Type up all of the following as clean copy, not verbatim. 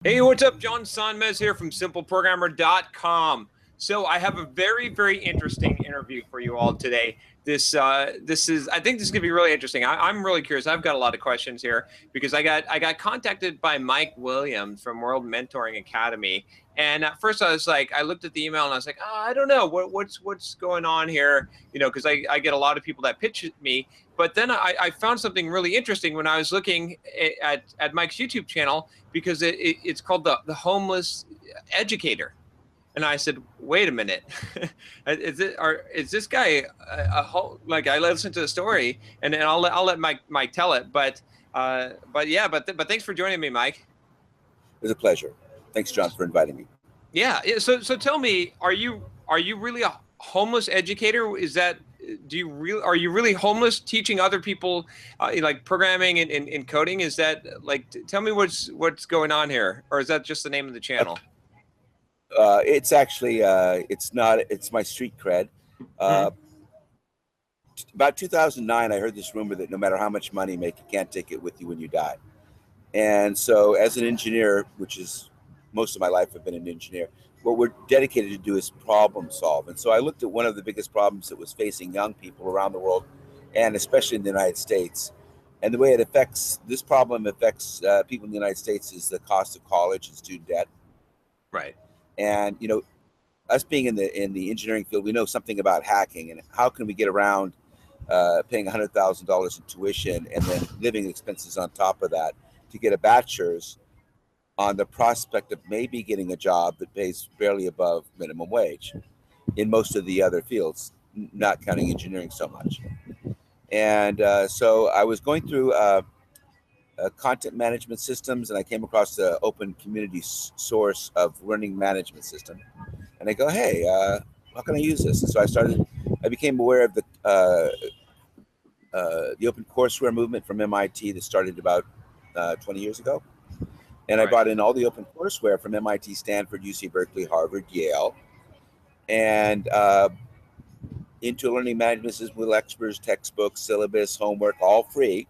Hey, what's up? John Sonmez here from simpleprogrammer.com. So I have a very, very interesting interview for you all today. I think this is gonna be really interesting. I'm really curious. I've got a lot of questions here because I got contacted by Mike Williams from World Mentoring Academy. And at first I was like, I looked at the email and I was like, I don't know what's going on here, because I get a lot of people that pitch me. But then I found something really interesting when I was looking at Mike's YouTube channel because it's called the Homeless Educator. And I said, "Wait a minute, is this guy like?" I listened to the story, and I'll let Mike tell it. But thanks for joining me, Mike. It was a pleasure. Thanks, John, for inviting me. Yeah. So tell me, are you really a homeless educator? Are you really homeless teaching other people like programming and coding? Is that like tell me what's going on here, or is that just the name of the channel? It's actually it's not. It's my street cred. Hmm. Uh, about 2009, I heard this rumor that no matter how much money you make, you can't take it with you when you die. And so, as an engineer, which is most of my life, I've been an engineer. What we're dedicated to do is problem solve. And so, I looked at one of the biggest problems that was facing young people around the world, and especially in the United States. And the way it affects this problem affects people in the United States is the cost of college and student debt. Right. And us being in the engineering field, we know something about hacking and how can we get around paying $100,000 in tuition and then living expenses on top of that to get a bachelor's on the prospect of maybe getting a job that pays barely above minimum wage in most of the other fields, not counting engineering so much. And so I was going through content management systems, and I came across the open community source of learning management system. And I go, hey, how can I use this? And so I became aware of the open courseware movement from MIT that started about 20 years ago. And I Right. brought in all the open courseware from MIT, Stanford, UC Berkeley, Harvard, Yale, and into learning management systems with lectures, textbooks, syllabus, homework, all free.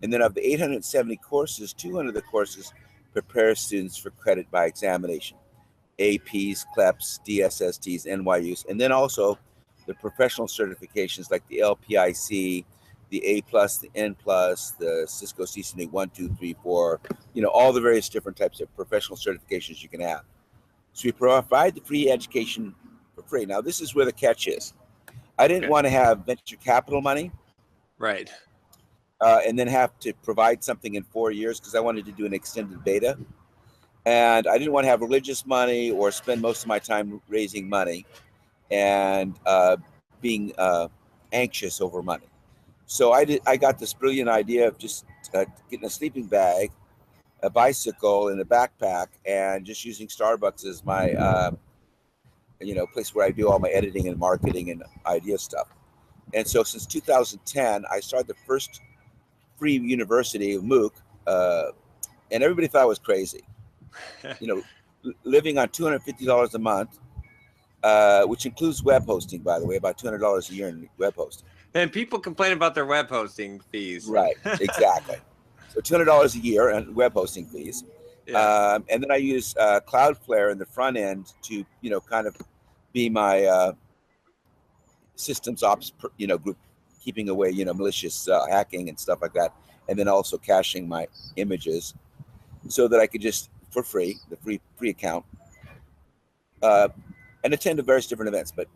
And then of the 870 courses, 200 of the courses prepare students for credit by examination. APs, CLEPs, DSSTs, NYUs, and then also the professional certifications like the LPIC, the A plus, the N plus, the Cisco CCNA 1, 2, 3, 4, all the various different types of professional certifications you can have. So we provide the free education for free. Now, this is where the catch is. I didn't Okay. want to have venture capital money Right. and then have to provide something in 4 years because I wanted to do an extended beta. And I didn't want to have religious money or spend most of my time raising money and being anxious over money. So I got this brilliant idea of just getting a sleeping bag, a bicycle, and a backpack, and just using Starbucks as my place where I do all my editing and marketing and idea stuff. And so since 2010, I started the first free university of MOOC, and everybody thought I was crazy. You know, Living on $250 a month, which includes web hosting, by the way, about $200 a year in web hosting. And people complain about their web hosting fees. Right, exactly. So $200 a year and web hosting fees, Yeah. and then I use Cloudflare in the front end to kind of be my systems ops group, keeping away malicious hacking and stuff like that, and then also caching my images so that I could just for free the free account uh, and attend to various different events. But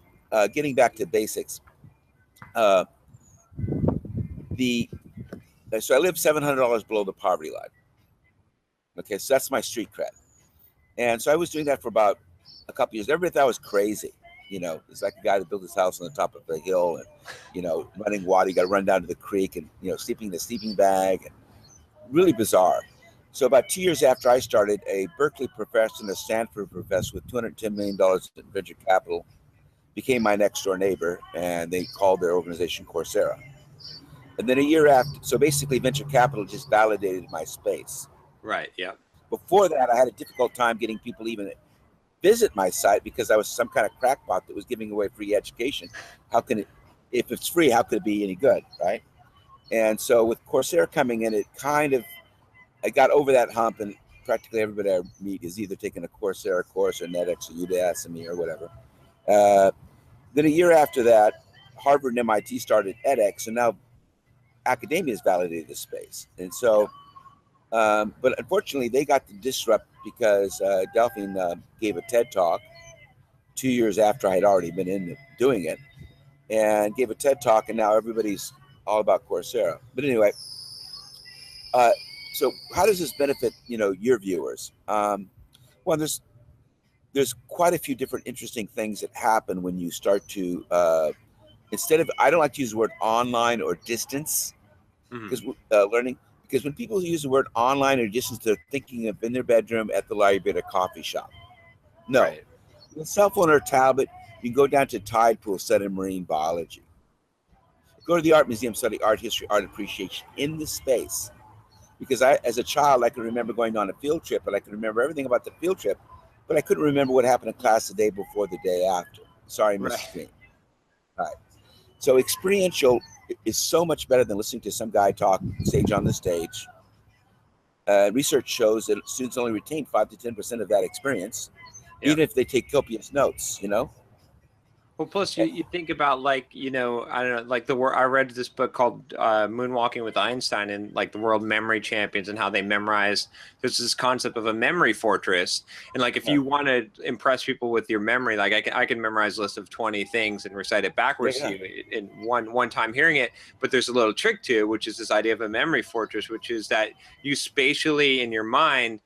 getting back to basics, uh, the so I live $700 below the poverty line. Okay, so that's my street cred. And so I was doing that for about a couple years. Everybody thought I was crazy. It's like a guy that built his house on the top of a hill and, running water. You got to run down to the creek and, sleeping in the sleeping bag. And really bizarre. So about 2 years after I started, a Berkeley professor and a Stanford professor with $210 million in venture capital became my next door neighbor, and they called their organization Coursera. And then a year after, so basically venture capital just validated my space. Right. Yeah. Before that, I had a difficult time getting people even visit my site because I was some kind of crackpot that was giving away free education. How can it, if it's free, how could it be any good, right? And so with Coursera coming in, I got over that hump, and practically everybody I meet is either taking a courseware course or edX or Udacity or whatever. Then a year after that, Harvard and MIT started edX, and now academia has validated the space. And so, but unfortunately, they got to disrupt because Delphine gave a TED talk 2 years after I had already been in doing it, and gave a TED talk, and now everybody's all about Coursera. But anyway, so how does this benefit your viewers? Well, there's quite a few different interesting things that happen when you start to instead of, I don't like to use the word online or distance because learning, because when people use the word online or distance, they're thinking of in their bedroom, at the library, at a coffee shop. No, Right. with a cell phone or a tablet, you can go down to tide pool, study marine biology. Go to the art museum, study art history, art appreciation in the space. Because as a child, I can remember going on a field trip, and I can remember everything about the field trip, but I couldn't remember what happened in class the day before, the day after. Sorry, Mrs. Green. All right. So experiential is so much better than listening to some guy talk stage on the stage. Research shows that students only retain 5 to 10% of that experience, even if they take copious notes, Well, plus you think about I don't know, like I read this book called Moonwalking with Einstein, and like the world memory champions and how they memorize. There's this concept of a memory fortress, and like if you want to impress people with your memory, like I can memorize a list of 20 things and recite it backwards to you in one time hearing it. But there's a little trick to it, which is this idea of a memory fortress, which is that you spatially in your mind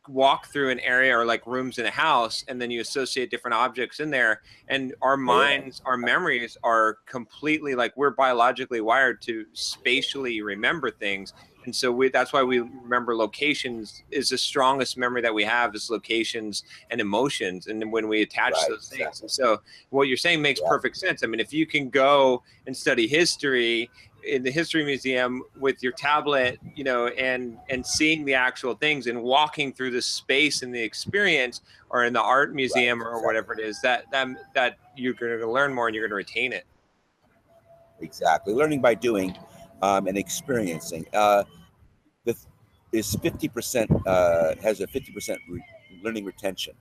walk through an area or like rooms in a house, and then you associate different objects in there, and our minds, our memories are completely, like, we're biologically wired to spatially remember things. And so that's why we remember locations is the strongest memory that we have, is locations and emotions, and then when we attach those things. And so what you're saying makes perfect sense. I mean, if you can go and study history in the history museum with your tablet, and seeing the actual things and walking through the space and the experience, or in the art museum or whatever it is, that you're going to learn more and you're going to retain it. Exactly. Learning by doing and experiencing. Is 50% has a 50% learning retention.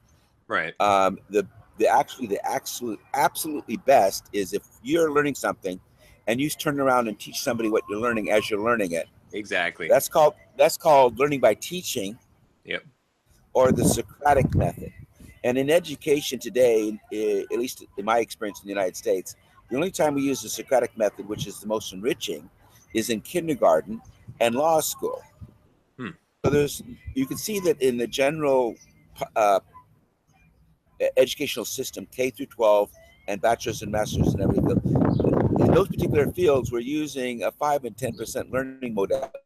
Right. The absolutely best is if you're learning something and you turn around and teach somebody what you're learning as you're learning it. Exactly. That's called learning by teaching. Yep. Or the Socratic method. And in education today, at least in my experience in the United States, the only time we use the Socratic method, which is the most enriching, is in kindergarten and law school. So you can see that in the general educational system, K through 12, and bachelor's and master's and everything, in those particular fields, we're using a 5 and 10% learning modality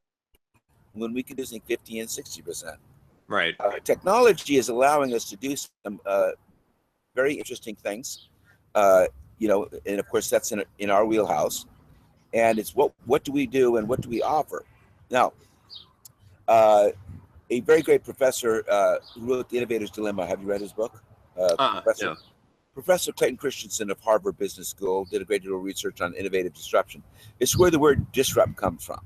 when we could be using 50 and 60%. Right. Technology is allowing us to do some very interesting things, and of course that's in our wheelhouse. And it's what do we do and what do we offer? Now, a very great professor who wrote The Innovator's Dilemma. Have you read his book? Professor Clayton Christensen of Harvard Business School did a great deal of research on innovative disruption. It's where the word disrupt comes from.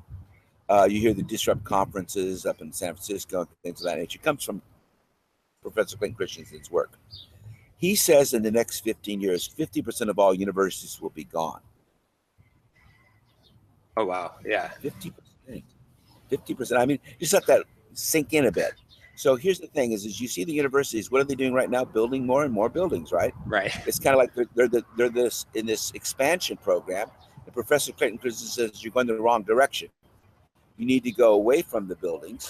You hear the disrupt conferences up in San Francisco and things of that nature. It comes from Professor Clayton Christensen's work. He says in the next 15 years, 50% of all universities will be gone. Oh, wow. Yeah. 50%. I mean, just let that sink in a bit. So here's the thing is you see the universities, what are they doing right now? Building more and more buildings, right? Right. It's kind of like they're in this expansion program. And Professor Clayton Christensen says you're going the wrong direction. You need to go away from the buildings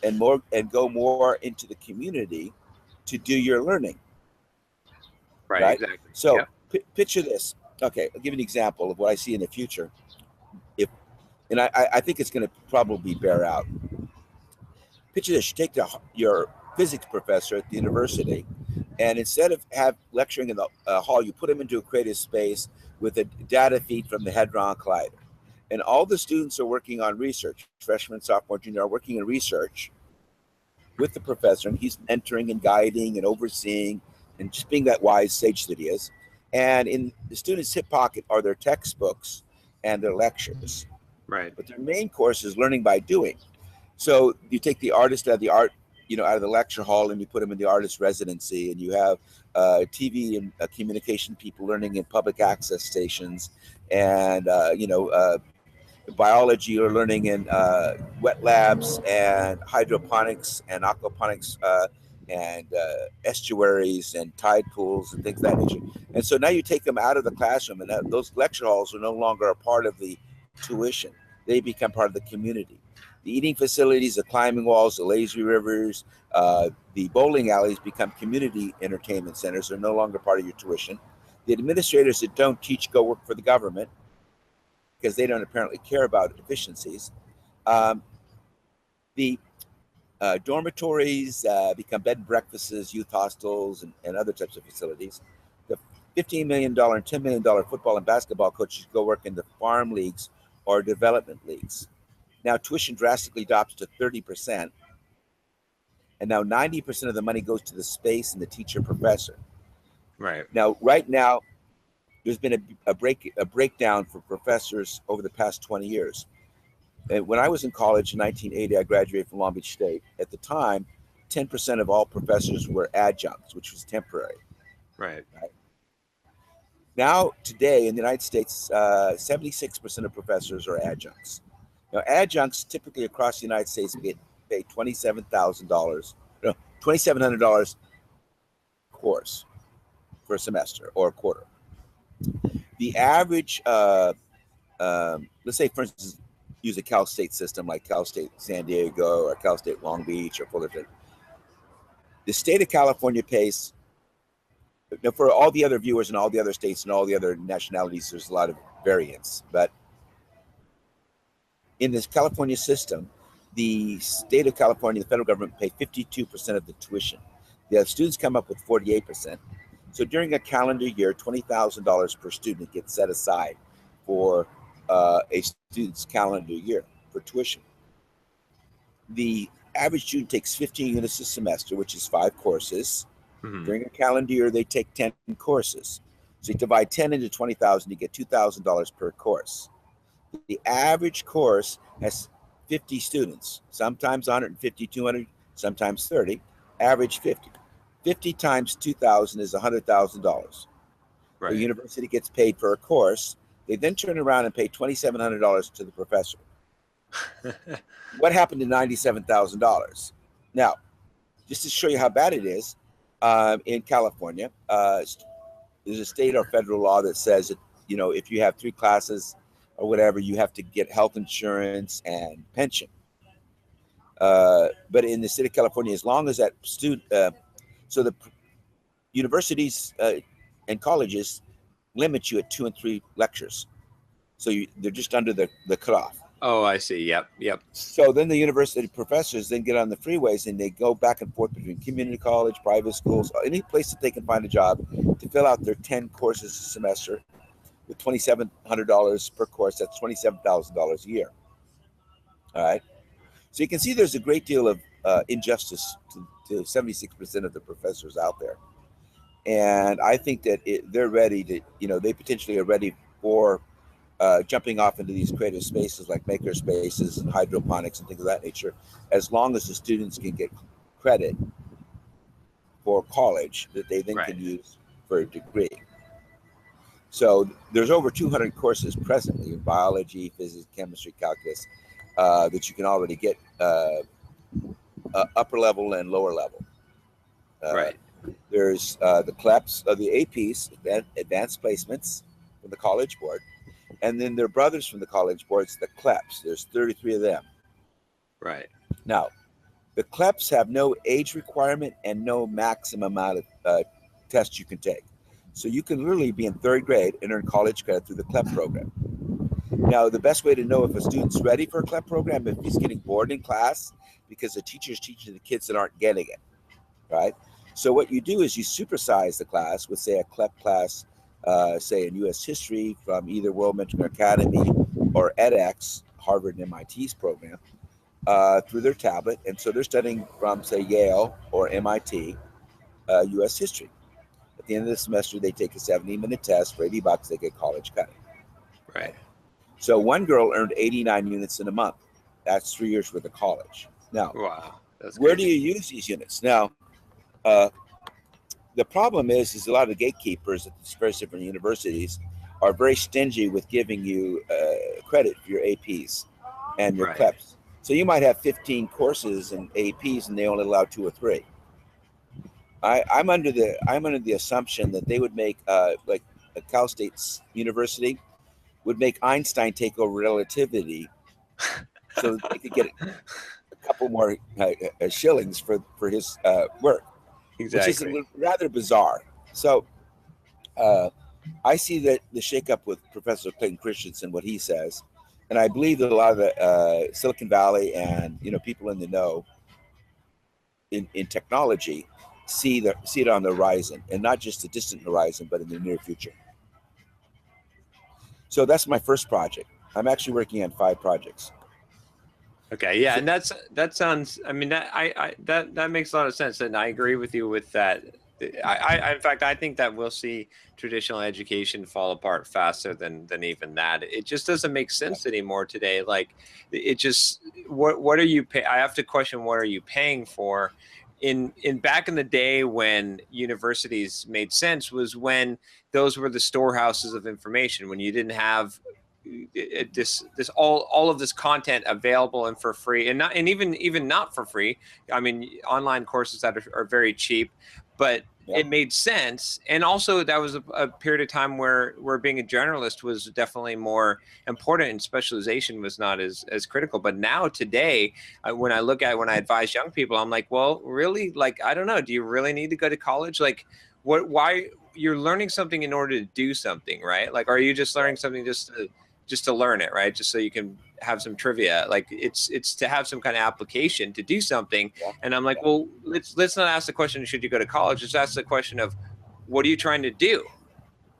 and go more into the community to do your learning. Right? Exactly. So picture this. Okay, I'll give you an example of what I see in the future. I think it's going to probably bear out. Picture this: you take your physics professor at the university, and instead of lecturing in the hall, you put him into a creative space with a data feed from the Hadron Collider. And all the students are working on research. Freshman, sophomore, junior are working in research with the professor, and he's mentoring and guiding and overseeing and just being that wise sage that he is. And in the students' hip pocket are their textbooks and their lectures. Right. But their main course is learning by doing. So you take the artist out of the art out of the lecture hall and you put them in the artist residency, and you have TV and communication people learning in public access stations, and biology or learning in wet labs and hydroponics and aquaponics and estuaries and tide pools and things of that nature. And so now you take them out of the classroom, and those lecture halls are no longer a part of the tuition. They become part of the community. The eating facilities, the climbing walls, the lazy rivers, the bowling alleys become community entertainment centers. They're no longer part of your tuition. The administrators that don't teach go work for the government because they don't apparently care about efficiencies. The dormitories become bed and breakfasts, youth hostels, and other types of facilities. The $15 million and $10 million football and basketball coaches go work in the farm leagues or development leagues. Now tuition drastically drops to 30%. And now 90% of the money goes to the space and the teacher professor. Right. Now, right now, there's been a breakdown for professors over the past 20 years. And when I was in college in 1980, I graduated from Long Beach State. At the time, 10% of all professors were adjuncts, which was temporary. Right. Now, today in the United States, 76% of professors are adjuncts. Now, adjuncts typically across the United States get paid $2,700 course for a semester or a quarter. The average, let's say, for instance, use a Cal State system like Cal State San Diego or Cal State Long Beach or Fullerton. The state of California pays, for all the other viewers in all the other states and all the other nationalities, there's a lot of variance. But in this California system, the state of California, the federal government, pay 52% of the tuition. The students come up with 48%. So during a calendar year, $20,000 per student gets set aside for a student's calendar year for tuition. The average student takes 15 units a semester, which is 5 courses. Mm-hmm. During a calendar year, they take 10 courses. So you divide 10 into 20,000, you get $2,000 per course. The average course has 50 students, sometimes 150, 200, sometimes 30, average 50. 50 times 2,000 is $100,000. Right. The university gets paid for a course. They then turn around and pay $2,700 to the professor. What happened to $97,000? Now, just to show you how bad it is, in California, there's a state or federal law that says that, if you have 3 classes or whatever, you have to get health insurance and pension. But in the state of California, as long as that student, so the universities and colleges limit you at 2 and 3 lectures. So they're just under the cutoff. Oh, I see. Yep. So then the university professors then get on the freeways and they go back and forth between community college, private schools, any place that they can find a job to fill out their 10 courses a semester with $2,700 per course. That's $27,000 a year. All right. So you can see there's a great deal of injustice to 76% of the professors out there. And I think that they're ready to, they potentially are ready for jumping off into these creative spaces like maker spaces and hydroponics and things of that nature, as long as the students can get credit for college that they then can use for a degree. So there's over 200 courses presently in biology, physics, chemistry, calculus, that you can already get upper level and lower level. There's the CLEPs, the APs, advanced placements from the College Board, and then their brothers from the College Boards, the CLEPs. There's 33 of them. Right. Now, the CLEPs have no age requirement and no maximum amount of tests you can take. So you can literally be in 3rd grade and earn college credit through the CLEP program. Now, the best way to know if a student's ready for a CLEP program, if he's getting bored in class, because the teacher's teaching the kids that aren't getting it, right? So what you do is you supersize the class with, say, a CLEP class, say in U.S. history from either World Mentoring Academy or edX, Harvard and MIT's program, through their tablet. And so they're studying from, say, Yale or MIT, U.S. history. At the end of the semester, they take a 70-minute test for $80. They get college credit. Right. So one girl earned 89 units in a month. That's 3 years worth of college. Now, wow. That's Where do crazy. you use these units? Now, the problem is a lot of the gatekeepers at these various different universities are very stingy with giving you credit for your APs and your Right. CLEPs. So you might have 15 courses in APs and they only allow 2 or 3. I'm under the assumption that they would make like Cal State University would make Einstein take over relativity so that they could get a couple more shillings for his work, which is Exactly. rather bizarre. So I see that the shakeup with Professor Clayton Christensen, what he says, and I believe that a lot of the Silicon Valley and people in the know in technology see it on the horizon, and not just the distant horizon, but in the near future. So that's my first project. I'm actually working on 5 projects. Okay, yeah, So, and that sounds. I mean, that makes a lot of sense, and I agree with you with that. In fact, I think that we'll see traditional education fall apart faster than even that. It just doesn't make sense anymore today. Like, it just what are you pay? I have to question what are you paying for? In back in the day when universities made sense was when those were the storehouses of information, when you didn't have this all of this content available and for free, and not and even not for free. I mean, online courses that are very cheap, but yeah, it made sense. And also that was a period of time where being a generalist was definitely more important, and specialization was not as critical. But now today, when I advise young people, I'm like, well, really, like, I don't know, do you really need to go to college? Like, why you're learning something in order to do something, right? Like, are you just learning something just to learn it, right? Just so you can have some trivia. Like, it's to have some kind of application to do something. yeah, And I'm like, yeah. well, let's not ask the question, should you go to college? Let's ask the question of, what are you trying to do?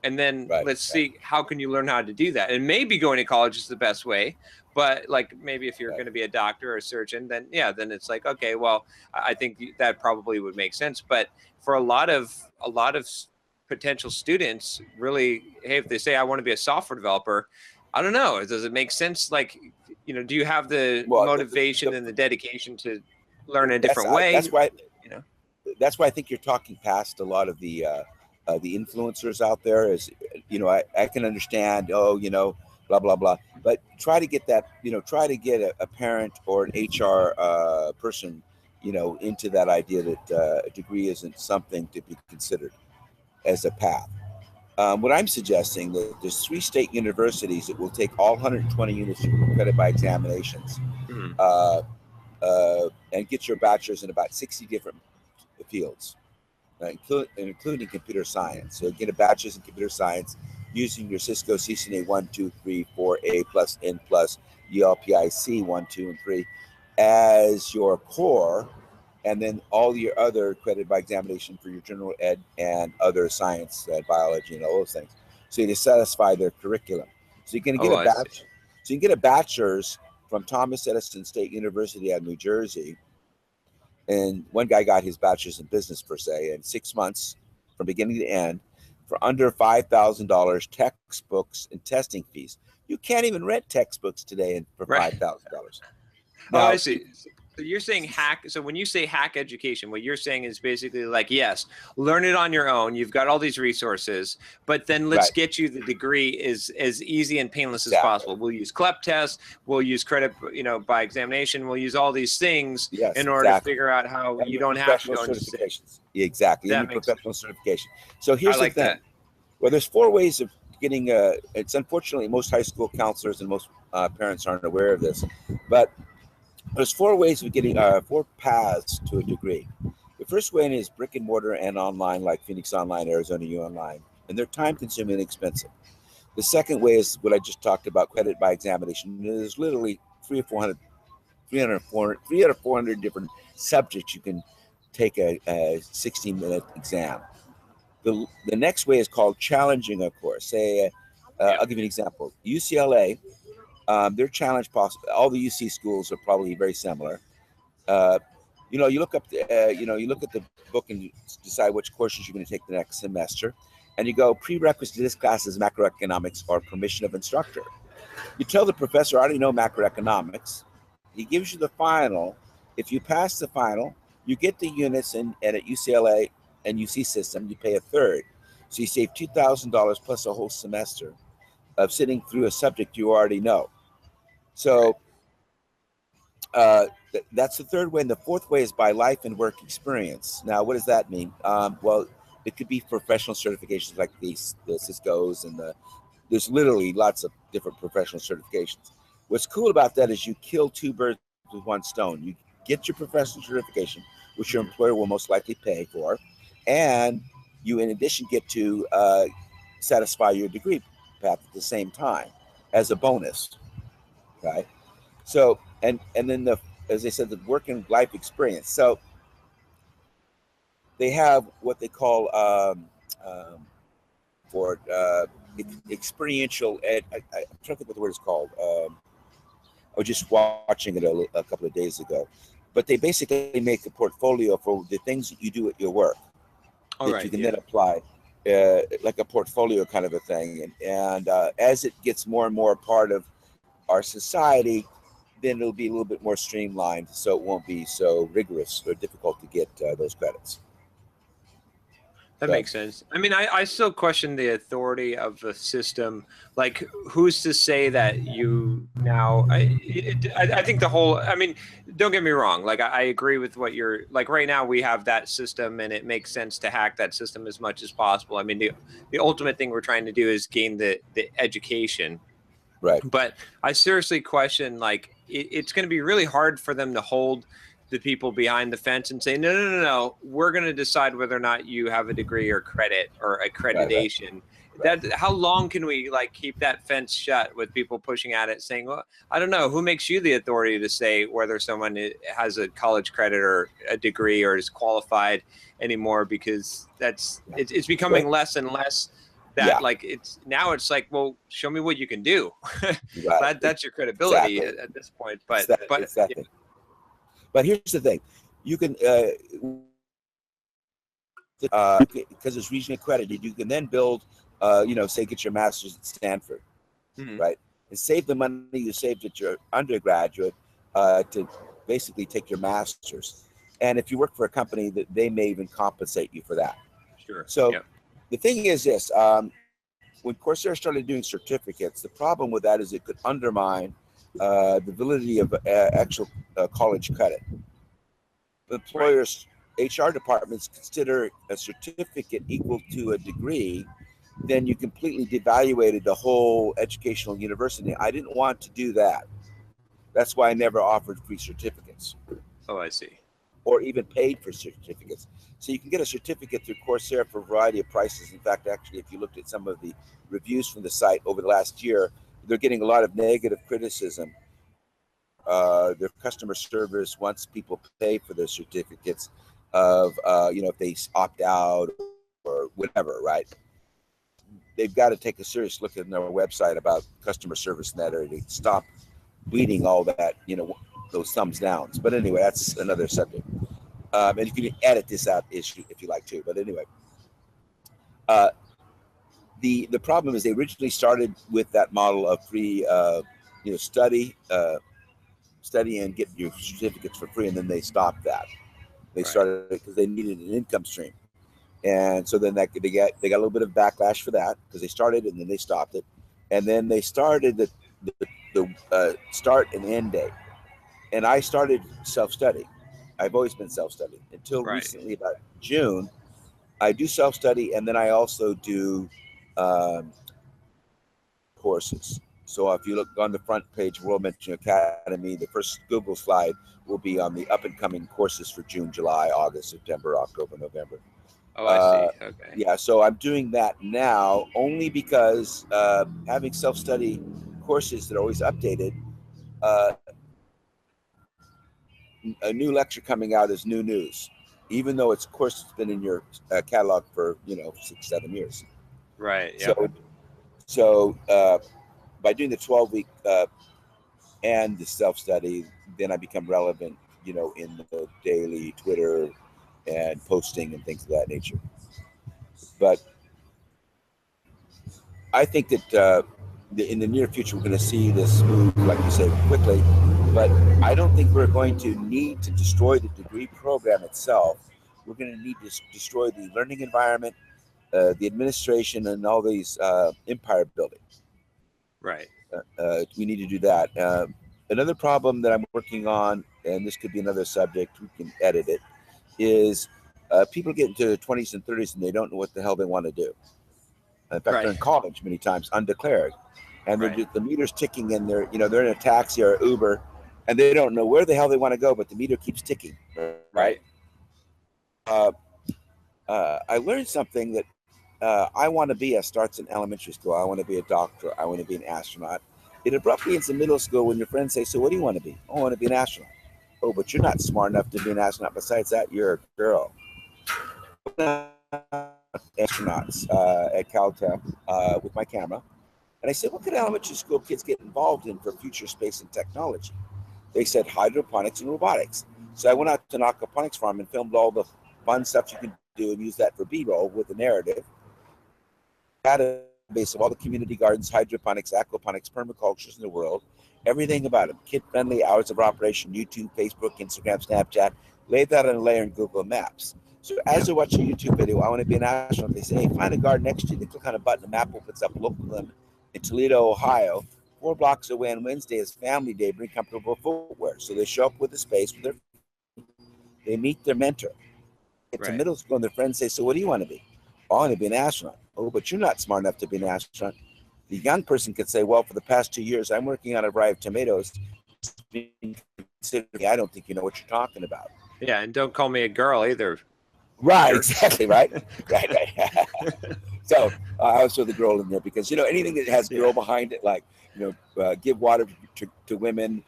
And then Right, let's right, see, how can you learn how to do that? And maybe going to college is the best way. But like, maybe if you're right. going to be a doctor or a surgeon, then yeah, then it's like, okay, well, I think that probably would make sense. But for a lot of potential students, really, hey, if they say I want to be a software developer, I don't know, does it make sense? Like, do you have the Well, motivation and the dedication to learn a that's different way? that's why You know, that's why I think you're talking past a lot of the influencers out there. Is I can understand, blah blah blah, but try to get that, try to get a parent or an HR person, into that idea that a degree isn't something to be considered as a path. What I'm suggesting that there's 3 state universities that will take all 120 units you can credit by examinations, hmm. uh, and get your bachelor's in about 60 different fields, including computer science. So get a bachelor's in computer science using your Cisco CCNA 1, 2, 3, 4A plus N plus ULPIC 1, 2, and 3 as your core, and then all your other credit by examination for your general ed and other science, biology, and all those things. So you satisfy their curriculum. So you can get Oh, a I see. bachelor. So you can get a bachelor's from Thomas Edison State University out of New Jersey, and one guy got his bachelor's in business per se in 6 months from beginning to end for under $5,000 textbooks and testing fees. You can't even rent textbooks today for Right. $5,000. Oh, I Now, see. So you're saying hack. So when you say hack education, what you're saying is basically like, yes, learn it on your own. You've got all these resources, but then let's right, get you the degree as easy and painless as exactly. possible. We'll use CLEP tests. We'll use credit, by examination. We'll use all these things Yes, in order to exactly. figure out how And you your don't have to professional go into state. certifications. Exactly. And That your makes sense. professional certification. So I here's the like thing. that. Well, there's 4 ways of getting, it's unfortunately most high school counselors and most parents aren't aware of this, but there's 4 ways of getting 4 paths to a degree. The first way is brick and mortar and online, like Phoenix Online, Arizona U Online, and they're time consuming and expensive. The second way is what I just talked about, credit by examination. There's literally 300, 400 different subjects you can take a 16-minute exam. The next way is called challenging a course. Say, Yeah. I'll give you an example. UCLA, their challenge possible. All the UC schools are probably very similar. Uh, you look up you look at the book and you decide which courses you're going to take the next semester, and you go prerequisite to this class is macroeconomics or permission of instructor. You tell the professor, I already know macroeconomics. He gives you the final. If you pass the final, you get the units, and at UCLA and UC system, you pay a third. So you save $2,000 plus a whole semester of sitting through a subject you already know. So that's the third way. And the fourth way is by life and work experience. Now, what does that mean? Well, it could be professional certifications like the Cisco's, and there's literally lots of different professional certifications. What's cool about that is you kill two birds with one stone. You get your professional certification, which your employer will most likely pay for, and you, in addition, get to satisfy your degree path at the same time as a bonus, right? So, and then as I said, the work and life experience. So they have what they call for experiential ed. I'm trying to think what the word is called. I was just watching it a couple of days ago, but they basically make a portfolio for the things that you do at your work that you can then apply, like a portfolio kind of a thing. And as it gets more and more a part of our society, then it'll be a little bit more streamlined, so it won't be so rigorous or difficult to get those credits. That makes sense. I mean, I still question the authority of the system. Like, who's to say that you now? I think the whole. I mean, don't get me wrong. Like, I agree with what you're. Like, right now we have that system, and it makes sense to hack that system as much as possible. I mean, the ultimate thing we're trying to do is gain the education. Right. But I seriously question, like, it's going to be really hard for them to hold the people behind the fence and say, no, we're going to decide whether or not you have a degree or credit or accreditation. Right. How long can we like keep that fence shut with people pushing at it saying, well, I don't know, who makes you the authority to say whether someone has a college credit or a degree or is qualified anymore? Because it's becoming less and less that like it's like, well, show me what you can do. Right. That's your credibility at this point. But exactly. But here's the thing, you can, because it's regionally accredited, you can then build, say get your master's at Stanford, right? And save the money you saved at your undergraduate to basically take your master's. And if you work for a company, that they may even compensate you for that. Sure. So the thing is this, when Coursera started doing certificates, the problem with that is it could undermine the validity of actual college credit. Employers' HR departments consider a certificate equal to a degree, then you completely devaluated the whole educational university. I didn't want to do that. That's why I never offered free certificates. Oh, I see. Or even paid for certificates. So you can get a certificate through Coursera for a variety of prices. In fact, actually, if you looked at some of the reviews from the site over the last year, they're getting a lot of negative criticism. Their customer service wants people pay for their certificates of, if they opt out or whatever, right? They've got to take a serious look at their website about customer service in that area to stop bleeding all that, those thumbs downs. But anyway, that's another subject. And if you can edit this out issue if you like to. But anyway, the problem is they originally started with that model of free, study and get your certificates for free, and then they stopped that. They started because they needed an income stream, and so then they got a little bit of backlash for that because they started and then they stopped it, and then they started the start and end date. And I started self-study. I've always been self-study until recently, about June. I do self-study, and then I also do courses. So if you look on the front page, World Mentoring Academy, the first Google slide will be on the up-and-coming courses for June, July, August, September, October, November. Oh, I see. Okay. Yeah, so I'm doing that now only because having self-study courses that are always updated, a new lecture coming out is new news, even though it's course that's been in your catalog for 6-7 years. Right. Yeah. So by doing the 12-week and the self-study, then I become relevant, in the daily Twitter and posting and things of that nature. But I think that in the near future, we're going to see this move, like you say, quickly But I don't think we're going to need to destroy the degree program itself. We're going to need to destroy the learning environment, the administration, and all these empire building. Right. We need to do that. Another problem that I'm working on, and this could be another subject, we can edit it, is people get into their 20s and 30s and they don't know what the hell they want to do. In fact, they're in college many times, undeclared, and the meter's ticking, and they're in a taxi or Uber, and they don't know where the hell they want to go, but the meter keeps ticking. Right. I learned something that I want to be starts in elementary school. I want to be a doctor. I want to be an astronaut. It abruptly ends in middle school when your friends say, "So what do you want to be?" "Oh, I want to be an astronaut." "Oh, but you're not smart enough to be an astronaut. Besides that, you're a girl." Astronauts at Caltech with my camera. And I said, "What could elementary school kids get involved in for future space and technology?" They said hydroponics and robotics. So I went out to an aquaponics farm and filmed all the fun stuff you can do and use that for B-roll with the narrative. Database of all the community gardens, hydroponics, aquaponics, permacultures in the world, everything about them, kid-friendly, hours of operation, YouTube, Facebook, Instagram, Snapchat, laid that on a layer in Google Maps. So as they're watching a YouTube video, "I want to be an astronaut," they say, "Hey, find a garden next to you." They click on a button, the map opens up, local them in Toledo, Ohio. 4 blocks away on Wednesday is family day, bring comfortable footwear. So they show up with a space, they meet their mentor. Get to middle school and their friends say, "So what do you want to be?" "Oh, I want to be an astronaut." "Oh, but you're not smart enough to be an astronaut." The young person could say, "Well, for the past 2 years, I'm working on a variety of tomatoes. I don't think you know what you're talking about." Yeah, and don't call me a girl either. Right, exactly, right. Right. So I was with the girl in there because, anything that has girl behind it, like, give water to women,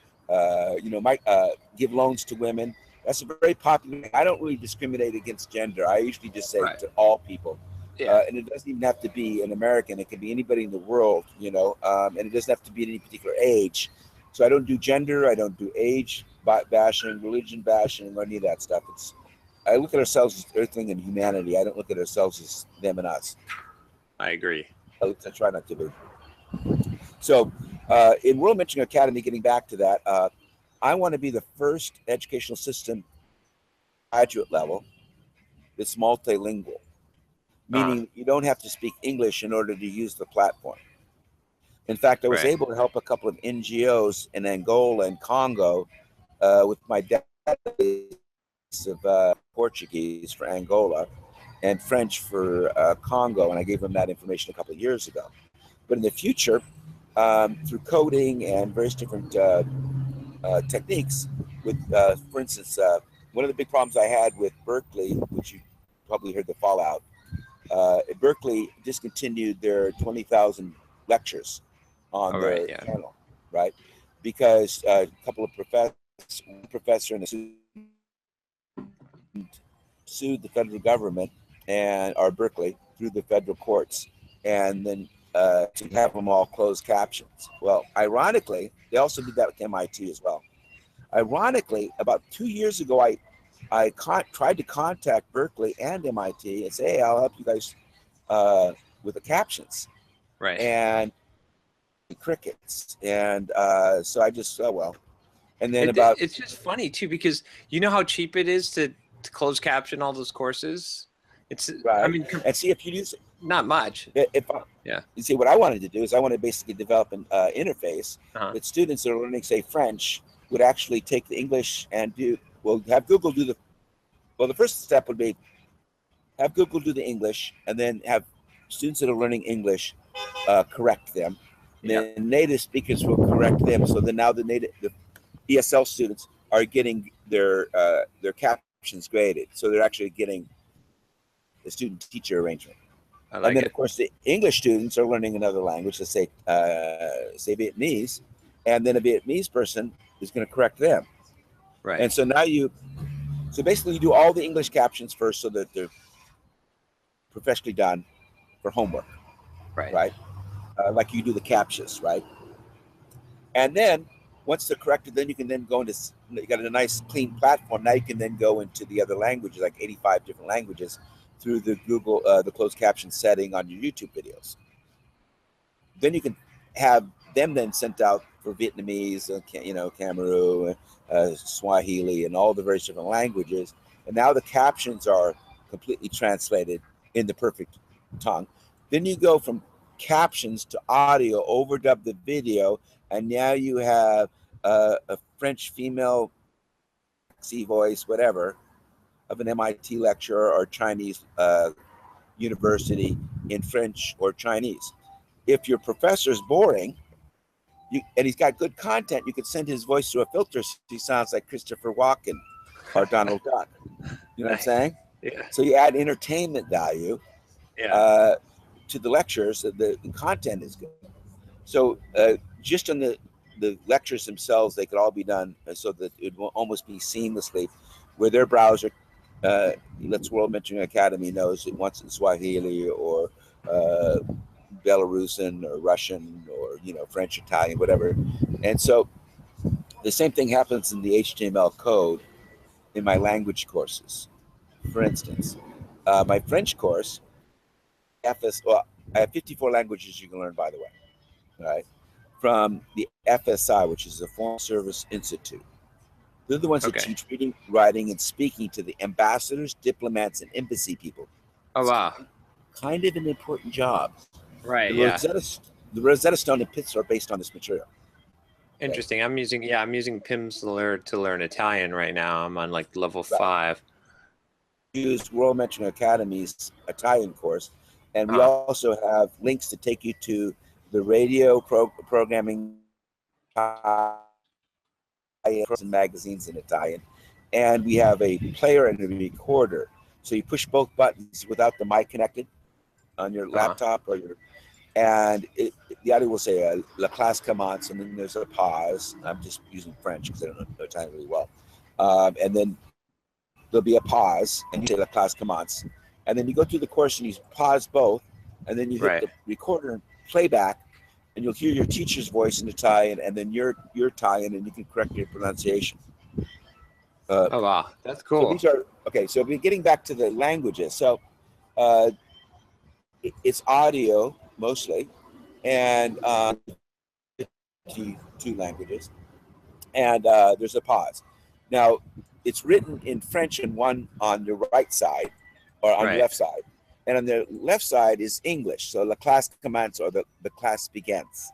give loans to women. That's a very popular. I don't really discriminate against gender. I usually just say to all people. And it doesn't even have to be an American. It can be anybody in the world, and it doesn't have to be at any particular age. So I don't do gender. I don't do age bashing, religion bashing, or any of that stuff. I look at ourselves as earthling and humanity. I don't look at ourselves as them and us. I agree. At least I try not to be. So in World Mentoring Academy, getting back to that, I want to be the first educational system graduate level that's multilingual, meaning you don't have to speak English in order to use the platform. In fact, I was able to help a couple of NGOs in Angola and Congo with my database of Portuguese for Angola and French for Congo, and I gave them that information a couple of years ago. But in the future, through coding and various different techniques, with, for instance, one of the big problems I had with Berkeley, which you probably heard the fallout, Berkeley discontinued their 20,000 lectures on their channel, right? Because a couple of professor and a student sued the federal government and our Berkeley through the federal courts, and then to have them all closed captions. Well, ironically, they also did that with MIT as well. Ironically, about 2 years ago, I tried to contact Berkeley and MIT and say, "Hey, I'll help you guys with the captions." And crickets. And so I just, oh well. And then it's just funny too, because you know how cheap it is to close caption all those courses. It's I mean, and see if you use it. Not much. You see, what I wanted to do is I want to basically develop an interface that students that are learning, say, French would actually take the English and have Google do the first step would be have Google do the English, and then have students that are learning English correct them. Then native speakers will correct them. So then now the ESL students are getting their captions graded. So they're actually getting the student-teacher arrangement. And then, of course, the English students are learning another language, let's say Vietnamese, and then a Vietnamese person is going to correct them. And so now so basically you do all the English captions first so that they're professionally done for homework, right? Like you do the captions, right? And then once they're corrected, then you can then go into, you got a nice clean platform. Now you can then go into the other languages, like 85 different languages, through the Google, the closed caption setting on your YouTube videos. Then you can have them then sent out for Vietnamese, Cameroon, Swahili, and all the various different languages. And now the captions are completely translated in the perfect tongue. Then you go from captions to audio, overdub the video, and now you have a French female voice, whatever, of an MIT lecturer or Chinese university in French or Chinese. If your professor is boring, and he's got good content, you could send his voice through a filter so he sounds like Christopher Walken or Donald Duck. You know what I'm saying? Yeah. So you add entertainment value to the lectures. The content is good. So just on the lectures themselves, they could all be done so that it will almost be seamlessly, where their browser, let's World Mentoring Academy knows it wants in Swahili or Belarusian or Russian or French, Italian, whatever. And so the same thing happens in the HTML code in my language courses. For instance, my French course, I have 54 languages you can learn, by the way, right? From the FSI, which is the Foreign Service Institute. They're the ones that teach reading, writing, and speaking to the ambassadors, diplomats, and embassy people. Oh, wow. Kind of an important job. Right, The Rosetta Stone and PITS are based on this material. Interesting. I'm using Pimsleur to learn Italian right now. I'm on like level 5. Use World Mentoring Academy's Italian course, and we also have links to take you to the radio programming and magazines in Italian, and we have a player and a recorder. So you push both buttons without the mic connected on your laptop or and the audio will say "La classe commence," and then there's a pause. I'm just using French because I don't know Italian really well, and then there'll be a pause, and you say "La classe commence," and then you go through the course and you pause both, and then you hit the recorder and playback, and you'll hear your teacher's voice in Italian, and then your Italian, and you can correct your pronunciation. Oh wow, that's cool. So these are So we're getting back to the languages. So it's audio mostly, and two languages, and there's a pause. Now it's written in French and one on the right side or on the left side, and on the left side is English. So la classe commence, or the class begins.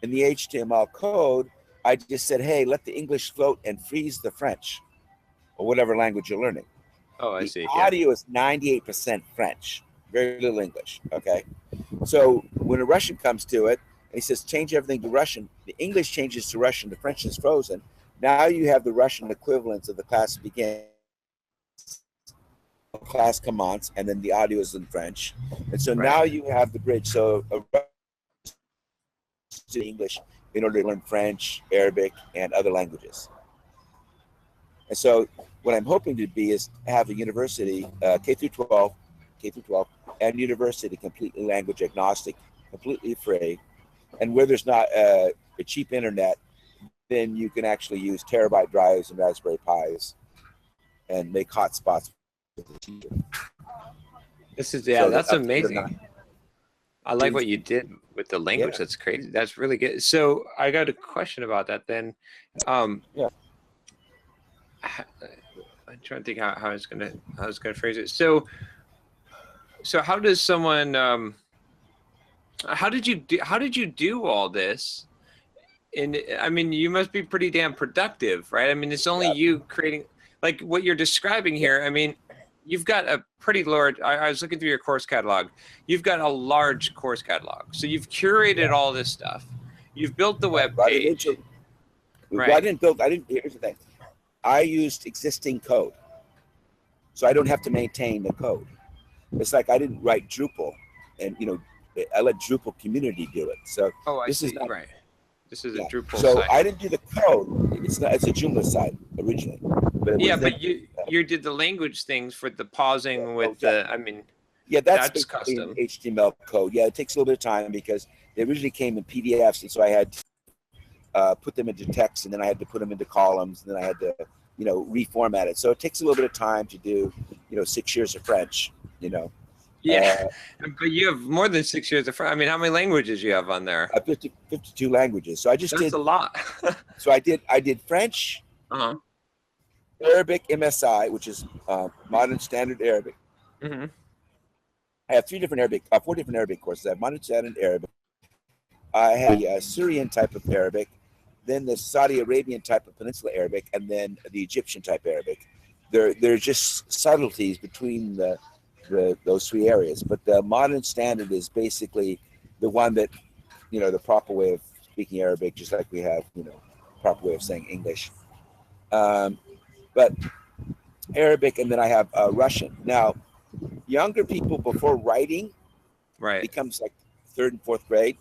In the HTML code, I just said, hey, let the English float and freeze the French, or whatever language you're learning. Oh, I see. The audio is 98% French, very little English. Okay. So when a Russian comes to it and he says, change everything to Russian, the English changes to Russian, the French is frozen. Now you have the Russian equivalents of the class begins, class commence, and then the audio is in French. And so now you have the bridge. So to English in order to learn French, Arabic, and other languages. And so what I'm hoping to be is have a university, K through 12, and university completely language agnostic, completely free. And where there's not a cheap internet, then you can actually use terabyte drives and Raspberry Pis and make hotspots for the teacher. This is that's amazing. I like what you did with the language. That's crazy. That's really good. So I got a question about that then. I'm trying to think how I was gonna phrase it. So how does someone how did you do all this? And I mean, you must be pretty damn productive, right? I mean, it's only you creating, like what you're describing here. I mean, you've got a pretty large, I was looking through your course catalog. You've got a large course catalog. So you've curated all this stuff. You've built the web page. Here's the thing. I used existing code. So I don't have to maintain the code. It's like I didn't write Drupal, and I let Drupal community do it. So this is right. This is a Drupal so site. I didn't do the code. It's a Joomla site originally. But but you did the language things for the pausing with the. I mean, that's custom HTML code. Yeah, it takes a little bit of time because they originally came in PDFs, and so I had to put them into text, and then I had to put them into columns, and then I had to reformat it. So it takes a little bit of time to do 6 years of French, Yeah, but you have more than 6 years of French. I mean, how many languages you have on there? 52 languages. So I just That's did. a lot. So I did French, Uh-huh. Arabic, MSI, which is Modern Standard Arabic. Hmm. I have 4 different Arabic courses. I have Modern Standard Arabic. I have the Syrian type of Arabic, then the Saudi Arabian type of Peninsula Arabic, and then the Egyptian type Arabic. There's just subtleties between those 3 areas, but the Modern Standard is basically the one that, the proper way of speaking Arabic, just like we have, proper way of saying English. But Arabic, and then I have Russian. Now, younger people, before writing Right. becomes like 3rd and 4th grade.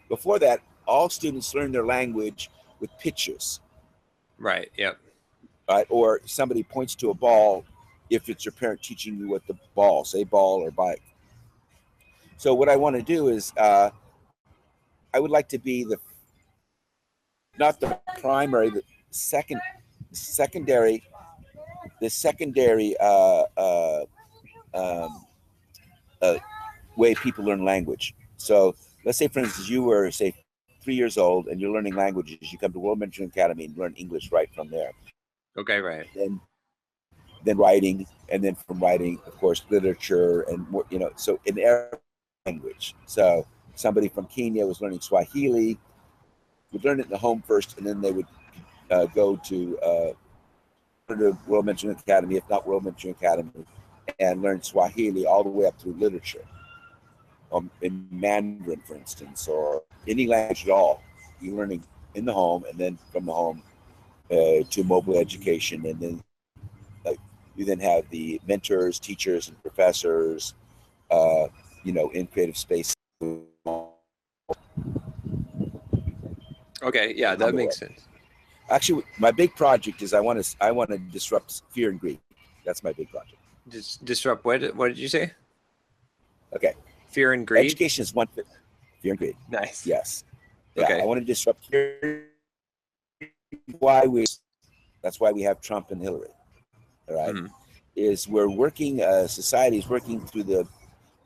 Before that, all students learn their language with pictures, Right. Yep. right? Or somebody points to a ball if it's your parent teaching you what the ball, say ball or bike. So what I want to do is I would like to be not the primary, the secondary way people learn language. So let's say, for instance, you were, say, 3 years old and you're learning languages. You come to World Mandarin Academy and learn English right from there. Okay. Right. Then writing, and then from writing, of course, literature, and more, so in Arabic language. So somebody from Kenya was learning Swahili, would learn it in the home first, and then they would go to World Mandarin Academy, if not World Mandarin Academy, and learn Swahili all the way up through literature. In Mandarin, for instance, or any language at all, you're learning in the home, and then from the home to mobile education, and then you then have the mentors, teachers, and professors, in creative space. Okay. Yeah, that makes sense. Actually, my big project is I want to disrupt fear and greed. That's my big project. Disrupt what? What did you say? Okay. Fear and greed. Education is one thing. Fear and greed. Nice. Yes. Yeah, Okay. I want to disrupt fear. That's why we have Trump and Hillary. All right. Mm-hmm. Is we're working, society is working through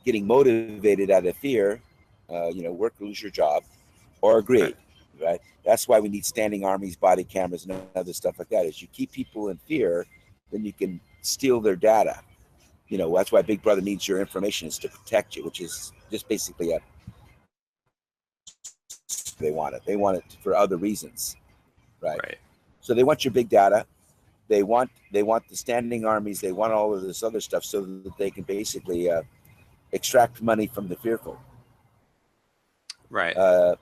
getting motivated out of fear, work, lose your job, or greed, right? That's why we need standing armies, body cameras, and other stuff like that. Is you keep people in fear, then you can steal their data. That's why Big Brother needs your information, is to protect you, which is just basically they want it. They want it for other reasons, right? Right. So they want your big data. They want the standing armies. They want all of this other stuff so that they can basically extract money from the fearful. Right.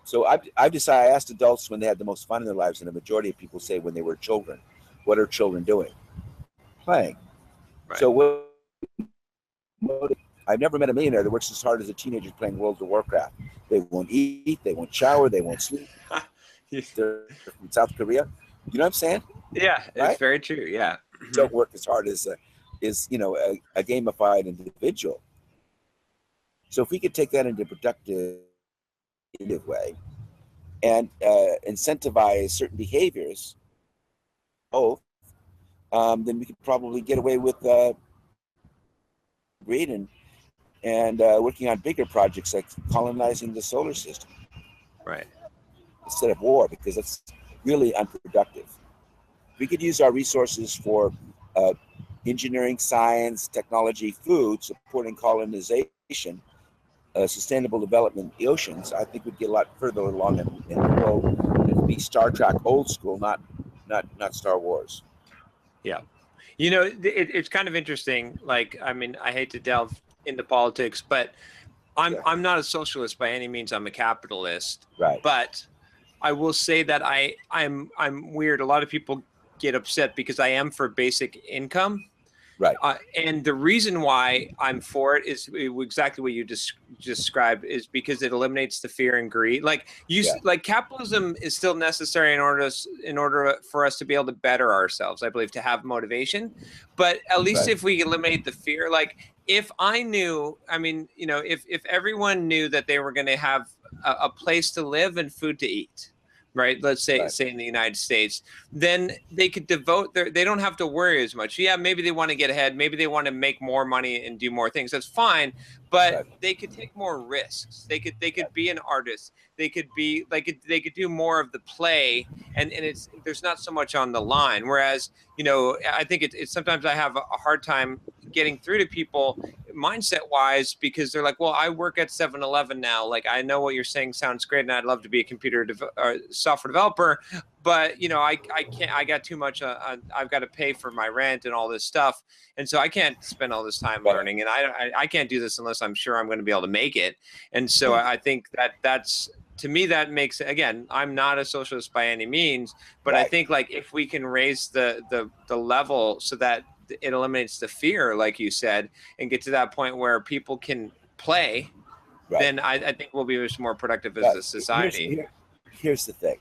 So I've decided. I asked adults when they had the most fun in their lives, and the majority of people say when they were children. What are children doing? Playing. Right. So I've never met a millionaire that works as hard as a teenager playing World of Warcraft. They won't eat. They won't shower. They won't sleep. They're from South Korea. You know what I'm saying? Yeah, Right? it's very true. Yeah. Don't work as hard as a gamified individual. So if we could take that into a productive way and incentivize certain behaviors, then we could probably get away with greed and working on bigger projects like colonizing the solar system. Right. Instead of war, because that's really unproductive. We could use our resources for engineering, science, technology, food, supporting colonization, sustainable development in the oceans. I think we'd get a lot further along in the world. It'd be Star Trek old school, not Star Wars. Yeah. It's kind of interesting. Like, I mean, I hate to delve into politics, but I'm not a socialist by any means. I'm a capitalist. Right. But I will say that I'm weird. A lot of people get upset because I am for basic income. Right. And the reason why I'm for it is exactly what you described, is because it eliminates the fear and greed. Like like capitalism is still necessary in order for us to be able to better ourselves, I believe, to have motivation. But at least if we eliminate the fear, like if I knew, I mean, if everyone knew that they were going to have a place to live and food to eat, right? Let's say Right. say in the United States, then they could devote they don't have to worry as much. Yeah, maybe they want to get ahead, maybe they want to make more money and do more things. That's fine, but Right. they could take more risks. They could be an artist. They could be like they could do more of the play, and it's there's not so much on the line. Whereas, I think it's sometimes I have a hard time getting through to people mindset wise, because they're like, well, I work at 7-Eleven now. Like, I know what you're saying sounds great, and I'd love to be a software developer, but I can't. I got too much. I've got to pay for my rent and all this stuff, and so I can't spend all this time Right. learning. And I can't do this unless I'm sure I'm going to be able to make it. And so I think that's, to me, that makes, again, I'm not a socialist by any means, but I Right. think, like, if we can raise the level so that it eliminates the fear, like you said, and get to that point where people can play, Right. then I think we'll be much more productive as But a society. here's the thing.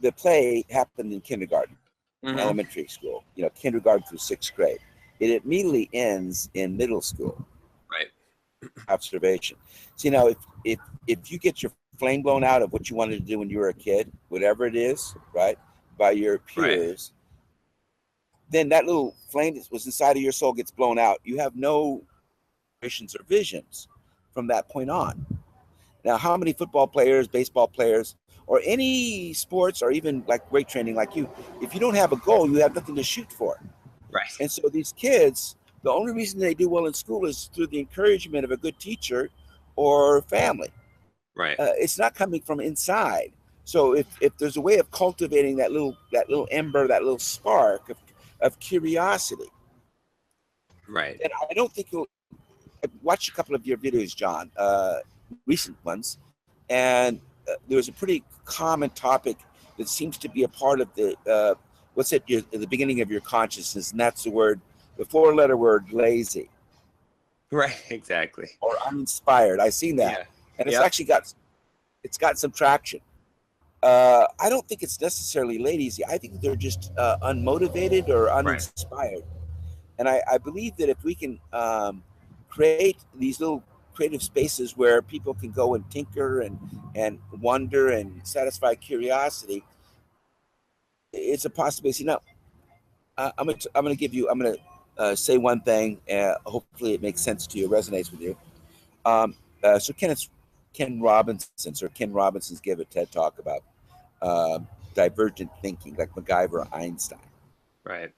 The play happened in kindergarten, in Mhm. elementary school, kindergarten through 6th grade. It immediately ends in middle school. Right. Observation. So, if you get your flame blown out of what you wanted to do when you were a kid, whatever it is, right, by your peers, then that little flame that was inside of your soul gets blown out. You have no visions or visions from that point on. Now, how many football players, baseball players, or any sports, or even like weight training like you, if you don't have a goal, you have nothing to shoot for. Right. And so these kids, the only reason they do well in school is through the encouragement of a good teacher or family. Right. It's not coming from inside. So if there's a way of cultivating that little ember, that little spark of curiosity, Right. then I don't think you'll watch a couple of your videos, John, recent ones, and there was a pretty common topic that seems to be a part of the what's at the beginning of your consciousness, and that's the 4-letter word, lazy. Right. Exactly. Or uninspired. I've seen that. Yeah. And it's Yep. actually got some traction. I don't think it's necessarily lazy. I think they're just unmotivated or uninspired. And I believe that if we can create these little creative spaces where people can go and tinker and wonder and satisfy curiosity, it's a possibility. Now, I'm gonna say one thing. Hopefully, it makes sense to you, resonates with you. So Ken Robinson's gave a TED talk about divergent thinking, like MacGyver or Einstein. Right.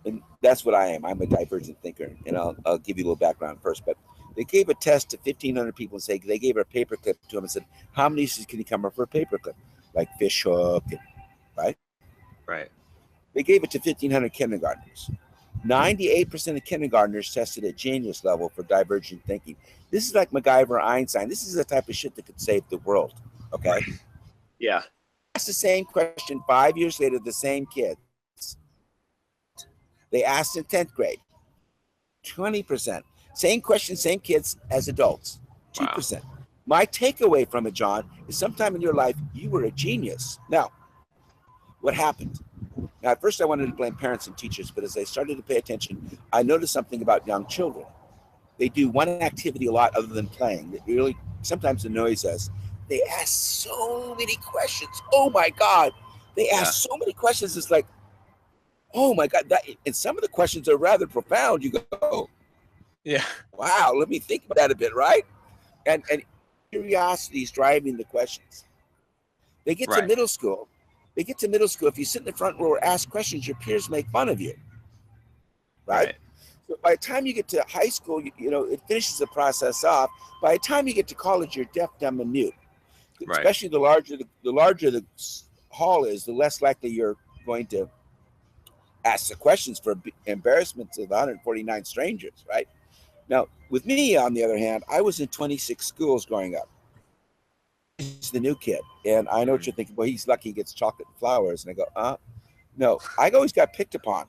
And that's what I am. I'm a divergent thinker, and I'll give you a little background first. But they gave a test to 1,500 people and they gave a paperclip to them and said, "How many uses can you come up for a paperclip?" Like fish hook, right? Right. They gave it to 1,500 kindergartners. 98% of kindergartners tested at genius level for divergent thinking. This is like MacGyver or Einstein. This is the type of shit that could save the world. Okay. Right. Yeah. Asked the same question 5 years later, the same kids. They asked in 10th grade. 20%. Same question, same kids as adults. 2%. Wow. My takeaway from it, John, is sometime in your life, you were a genius. Now, what happened? Now, at first I wanted to blame parents and teachers, but as I started to pay attention, I noticed something about young children. They do one activity a lot other than playing that really sometimes annoys us. They ask so many questions. Oh my God. They ask so many questions. It's like, oh my God. And some of the questions are rather profound. You go, yeah, wow, let me think about that a bit, right? And curiosity is driving the questions. They get to middle school. If you sit in the front row or ask questions, your peers make fun of you, right? So by the time you get to high school, it finishes the process off. By the time you get to college, you're deaf, dumb, and mute. Right. Especially the larger the hall is, the less likely you're going to ask the questions for embarrassment to the 149 strangers, right? Now, with me, on the other hand, I was in 26 schools growing up. He's the new kid, and I know what you're thinking. Well, he's lucky he gets chocolate and flowers. And I go, no, I always got picked upon.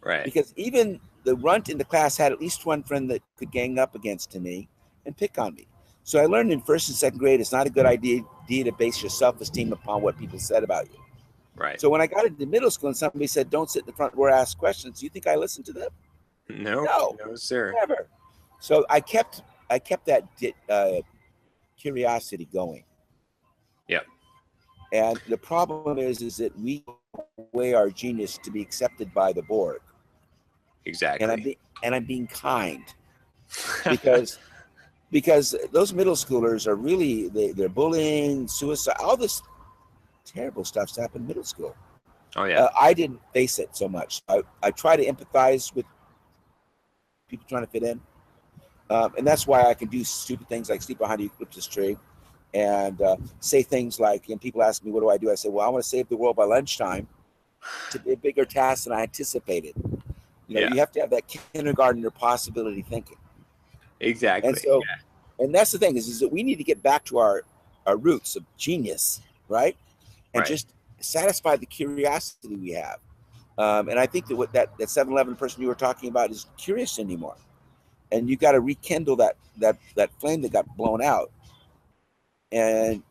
Right. Because even the runt in the class had at least one friend that could gang up against me and pick on me. So I learned in 1st and 2nd grade, it's not a good idea to base your self-esteem upon what people said about you. Right. So when I got into middle school and somebody said, don't sit in the front row or ask questions, do you think I listened to them? No, sir. Never. So I kept that curiosity going. Yeah. And the problem is that we weigh our genius to be accepted by the board. Exactly. And I'm being kind because those middle schoolers are really they're bullying, suicide, all this terrible stuff's happened in middle school. Oh yeah. I didn't face it so much. I try to empathize with people trying to fit in, and that's why I can do stupid things like sleep behind a eucalyptus tree, and say things like, and people ask me, what do? I say, well, I want to save the world by lunchtime. It's a bigger task than I anticipated. You have to have that kindergartner possibility thinking. Exactly. And so, and that's the thing is that we need to get back to our roots of genius, right? And just satisfy the curiosity we have. And I think that what that 7-Eleven person you were talking about is curious anymore. And you got to rekindle that flame that got blown out. And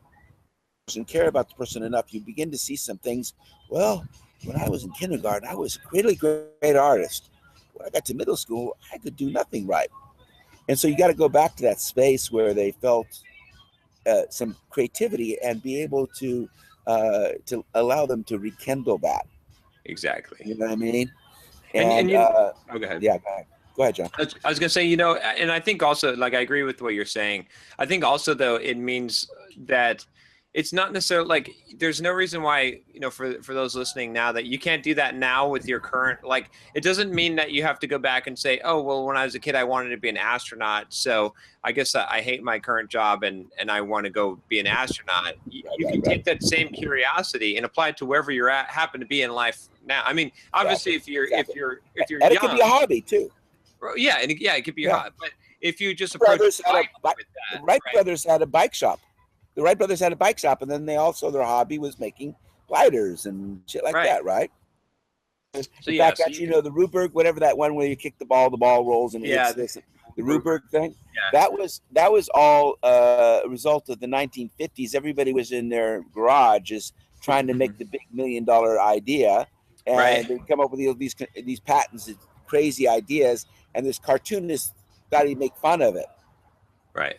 care about the person enough, you begin to see some things. Well, when I was in kindergarten, I was a really great artist. When I got to middle school, I could do nothing right. And so you got to go back to that space where they felt some creativity and be able to allow them to rekindle that. Exactly. You know what I mean? And go ahead. Yeah, go ahead, John. I was gonna say, and I think also, like, I agree with what you're saying. I think also, though, it means that it's not necessarily like there's no reason why, for those listening now, that you can't do that now with your current, like, it doesn't mean that you have to go back and say, oh, well, when I was a kid, I wanted to be an astronaut, so I guess I hate my current job and I want to go be an astronaut. You can take that same curiosity and apply it to wherever you're at, happen to be in life now. I mean, obviously, if you're and young, it could be a hobby too. Yeah, and it could be a hobby. But if you just approach brothers the Wright brothers had a bike shop. The Wright brothers had a bike shop, and then their hobby was making gliders and shit like that, right? So in fact, the Ruberg, whatever that one where you kick the ball rolls and it's this, the Ruberg thing. Yeah. That was all a result of the 1950s. Everybody was in their garages trying to make the big $1 million idea, and they come up with these patents, crazy ideas, and this cartoonist thought he'd make fun of it. Right.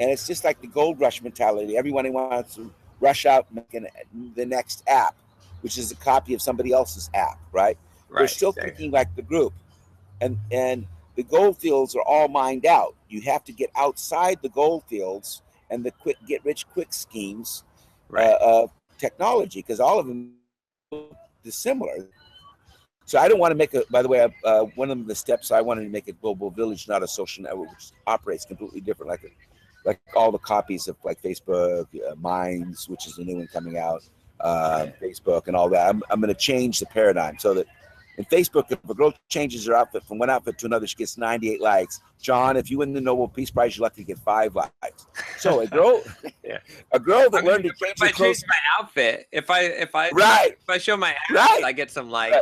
And it's just like the gold rush mentality. Everyone wants to rush out making the next app, which is a copy of somebody else's app, right? They're still thinking like the group. And the gold fields are all mined out. You have to get outside the gold fields and the get rich quick schemes of technology, because all of them are dissimilar. So I don't want to make by the way, one of the steps I wanted to make a global village, not a social network, which operates completely different, like all the copies of like Facebook, Minds, which is the new one coming out, Facebook and all that. I'm going to change the paradigm so that in Facebook, if a girl changes her outfit from one outfit to another, she gets 98 likes. John, if you win the Nobel Peace Prize, you're lucky to get 5 likes. So a girl that learned to change her clothes. My outfit, if I show my ass, I get some likes.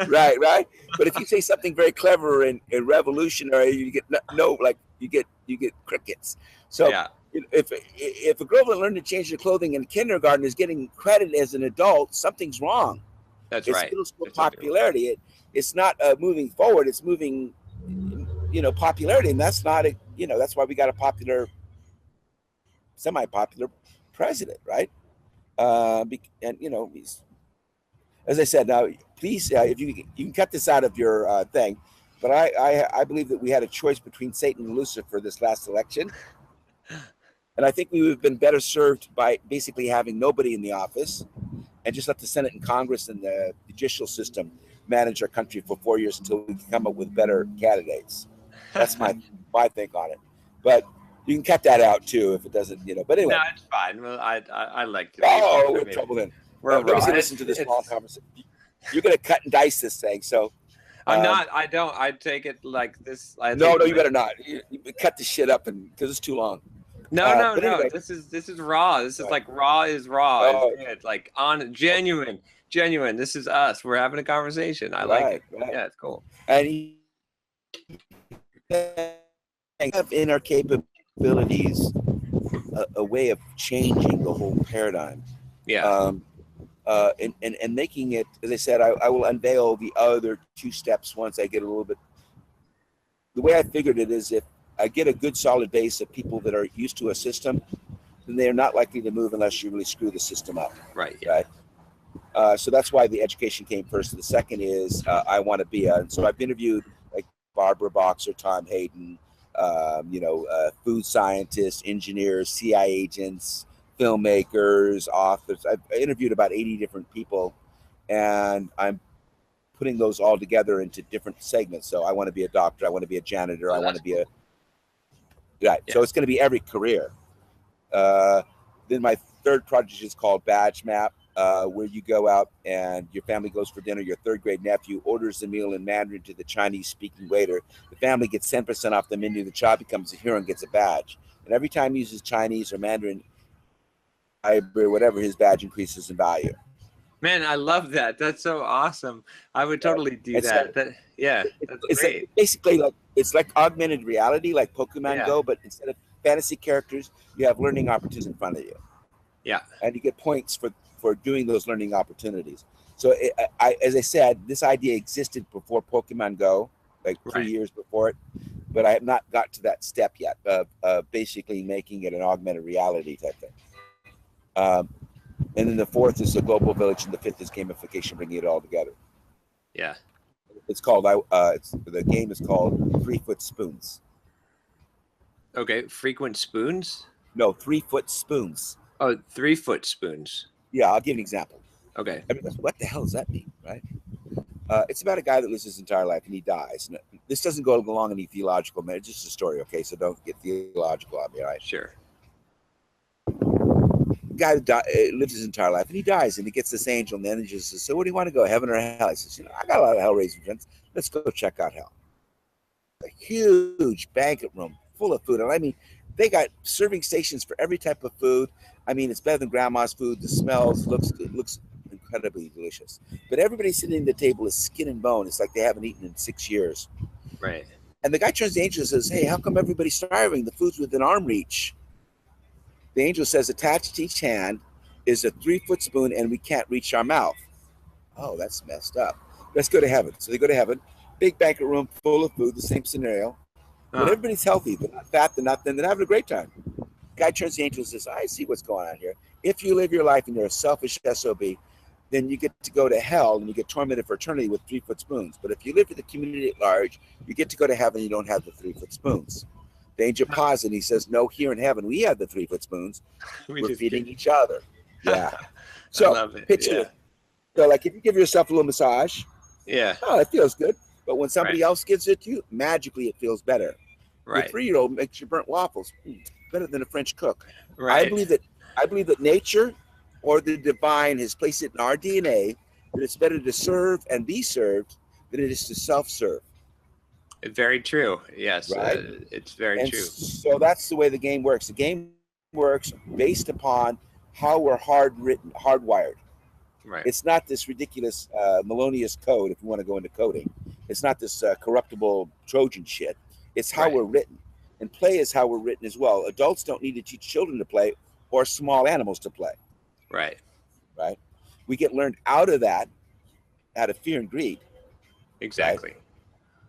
Right. But if you say something very clever and revolutionary, you get you get crickets. So if a girl that learned to change her clothing in kindergarten is getting credit as an adult, something's wrong. It's middle school popularity. It's not moving forward. It's moving, popularity, and that's not that's why we got a semi-popular president, right? And he's, as I said, now please, if you can cut this out of your thing, but I believe that we had a choice between Satan and Lucifer this last election. And I think we would have been better served by basically having nobody in the office and just let the Senate and Congress and the judicial system manage our country for 4 years until we can come up with better candidates. That's my take on it. But you can cut that out too if it doesn't, But anyway. No, it's fine. Well, I like to. We're in trouble then. Let me listen to this long conversation. You're going to cut and dice this thing, so. I'm not. I don't. I take it like this. No, you better not. You cut the shit up because it's too long. No. Anyway. This is raw. This is like raw is raw. It's good. Like genuine. This is us. We're having a conversation. I like it. Right. Yeah, it's cool. And have in our capabilities a way of changing the whole paradigm. Yeah. And making it, as I said, I will unveil the other 2 steps once I get a little bit. The way I figured it is if I get a good solid base of people that are used to a system, then they are not likely to move unless you really screw the system up. Right. Yeah. Right. So that's why the education came first. The second is I want to be and so I've interviewed like Barbara Boxer, Tom Hayden, food scientists, engineers, CIA agents, filmmakers, authors. I've interviewed about 80 different people, and I'm putting those all together into different segments. So I want to be a doctor, I want to be a janitor, I want to be right. So it's going to be every career. Then my third project is called Badge Map, where you go out and your family goes for dinner. Your third grade nephew orders a meal in Mandarin to the Chinese speaking waiter. The family gets 10% off the menu. The child becomes a hero and gets a badge. And every time he uses Chinese or Mandarin, or whatever, his badge increases in value. Man, I love that. That's so awesome. I would totally do that. That's great. Like, basically, like it's like augmented reality, like Pokemon Go, but instead of fantasy characters, you have learning opportunities in front of you. Yeah. And you get points for doing those learning opportunities. So as I said, this idea existed before Pokemon Go, like 3 years before it, but I have not got to that step yet of basically making it an augmented reality type thing. And then the fourth is the global village, and the fifth is gamification, bringing it all together. Yeah. It's called, the game is called 3 Foot Spoons. Okay. Frequent spoons? No, 3 Foot Spoons. Oh, 3 foot spoons. Yeah, I'll give an example. Okay. Everybody goes, what the hell does that mean, right? It's about a guy that lives his entire life and he dies. And this doesn't go along any theological, it's just a story, okay? So don't get theological on me, all right? Sure. Guy lives his entire life and he dies, and he gets this angel, and the angel says, so where do you want to go, heaven or hell? He says, I got a lot of hell-raising friends. Let's go check out hell. A huge banquet room full of food. And I mean, they got serving stations for every type of food. I mean, it's better than grandma's food. The smells, looks incredibly delicious. But everybody sitting at the table is skin and bone. It's like they haven't eaten in 6 years. Right. And the guy turns to the angel and says, hey, how come everybody's starving? The food's within arm reach. The angel says, attached to each hand is a 3 foot spoon, and we can't reach our mouth. Oh, that's messed up. Let's go to heaven. So they go to heaven. Big banquet room full of food, the same scenario. But everybody's healthy. They're not fat. They're not thin. They're having a great time. Guy turns to the angel and says, I see what's going on here. If you live your life and you're a selfish SOB, then you get to go to hell and you get tormented for eternity with 3 foot spoons. But if you live for the community at large, you get to go to heaven and you don't have the 3 foot spoons. The angel pauses and he says, no, here in heaven, we have the 3 foot spoons. We're feeding each other. Yeah. So picture it. So like if you give yourself a little massage, oh, it feels good. But when somebody else gives it to you, magically it feels better. Right. The 3-year-old makes you burnt waffles. Better than a French cook. Right. I believe that nature or the divine has placed it in our DNA that it's better to serve and be served than it is to self-serve. Very true. Yes. Right? It's very true. So that's the way the game works. The game works based upon how we're hardwired. Right. It's not this ridiculous Melonius code, if you want to go into coding. It's not this corruptible Trojan shit. It's how we're written. And play is how we're written as well. Adults don't need to teach children to play or small animals to play. Right. Right. We get learned out of that, out of fear and greed. Exactly. Right?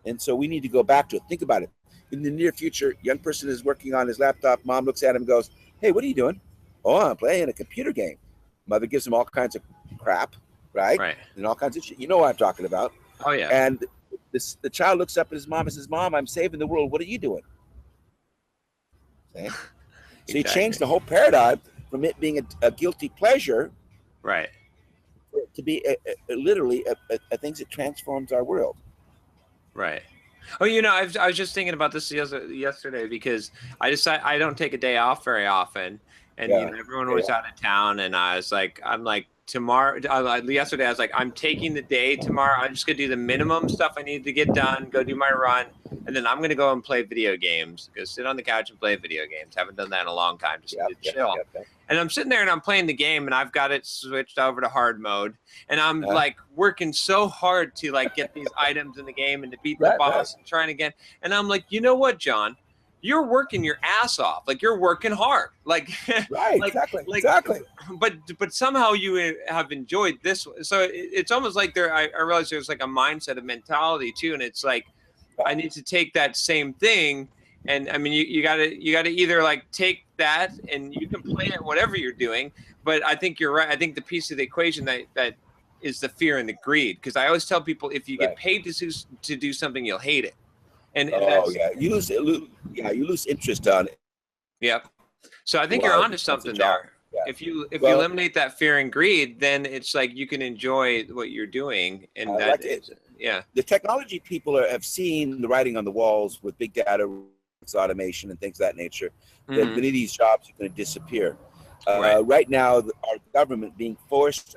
And so we need to go back to it. Think about it. In the near future, young person is working on his laptop. Mom looks at him and goes, hey, what are you doing? Oh, I'm playing a computer game. Mother gives him all kinds of crap, right? Right. And all kinds of shit. You know what I'm talking about. Oh, yeah. And the child looks up at his mom and says, Mom, I'm saving the world. What are you doing? Okay. So you change the whole paradigm from it being a guilty pleasure, right, to be literally a thing that transforms our world. Right. Oh, I was just thinking about this yesterday because I don't take a day off very often, and everyone was out of town, and I'm like tomorrow. Yesterday I was like, I'm taking the day tomorrow. I'm just gonna do the minimum stuff I need to get done, go do my run, and then I'm gonna go and play video games. Go sit on the couch and play video games. Haven't done that in a long time. Just chill. And I'm sitting there and I'm playing the game, and I've got it switched over to hard mode, and I'm like working so hard to like get these items in the game and to beat the boss and trying again. And I'm like, you know what, John? You're working your ass off. Like you're working hard. Like exactly. But somehow you have enjoyed this. So it's almost like I realize there's like a mindset of mentality too, and it's like I need to take that same thing And I mean, you gotta either like take that and you can play at whatever you're doing. But I think you're right. I think the piece of the equation that is the fear and the greed. Because I always tell people, if you get Right. paid to do something, you'll hate it. And Oh that's yeah, you lose interest on it. yep. So I think you're Well, onto it becomes a something job. there. Yeah. If you Well, eliminate that fear and greed, then it's like you can enjoy what you're doing, and that like it. is yeah. The technology people have seen the writing on the walls with big data, automation, and things of that nature. That Mhm. many of these jobs are going to disappear. Right. Right now, our government being forced,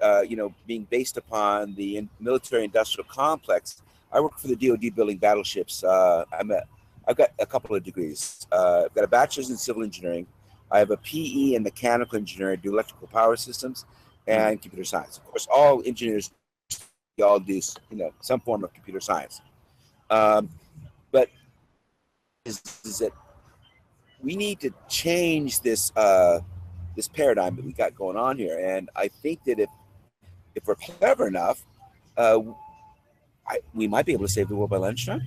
being based upon the military-industrial complex. I work for the DoD building battleships. I've got a couple of degrees. I've got a bachelor's in civil engineering. I have a PE in mechanical engineering, do electrical power systems, Mhm. and computer science. Of course, all engineers all do some form of computer science. But is that we need to change this paradigm that we got going on here, and I think that if we're clever enough, uh, we might be able to save the world by lunchtime.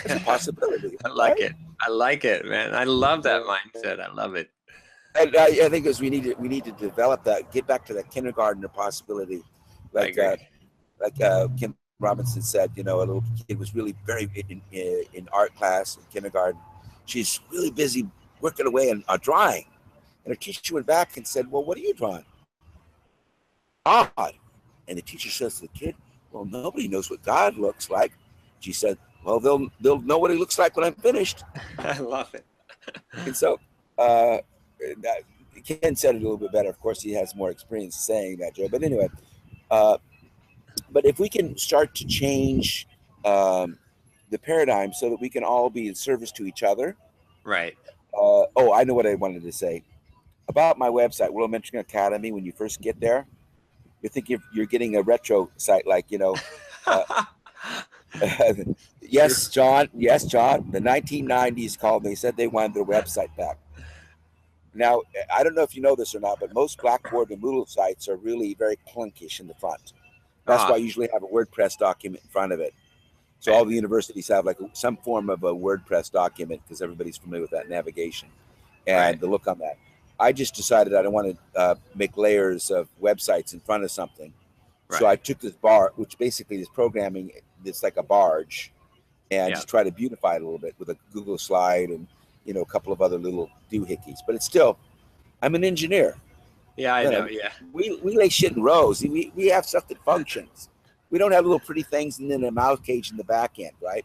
It's a possibility, I like right? it. I like it, man. I love that mindset. I love it. And I think is we need to develop that, get back to that kindergartner possibility, I like agree. Kim Robinson said. A little kid was really very in art class in kindergarten. She's really busy working away on a drawing, and her teacher went back and said, "Well, what are you drawing?" God. And the teacher says to the kid, "Well, nobody knows what God looks like." She said, "Well, they'll know what he looks like when I'm finished." I love it. And so uh, Ken said it a little bit better. Of course, he has more experience saying that, Joe. But anyway, uh, but if we can start to change the paradigm so that we can all be in service to each other. Right. I know what I wanted to say about my website, World Mentoring Academy. When you first get there, you think you're getting a retro site, like uh, True. yes, John. Yes, John. The 1990s called. They said they wanted their website back. Now, I don't know if you know this or not, but most Blackboard and Moodle sites are really very clunkish in the front. That's why I Ah, usually have a WordPress document in front of it. So all right. the universities have like some form of a WordPress document because everybody's familiar with that navigation Right. and the look on that. I just decided I don't want to make layers of websites in front of something. So I Right. took this bar, which basically is programming that's like a barge, and Yeah. just try to beautify it a little bit with a Google slide and a couple of other little doohickeys. But it's still, I'm an engineer. Yeah, I You know. know, Yeah. we lay shit in rows. We have stuff that functions. We don't have little pretty things and then a mouse cage in the back end, right?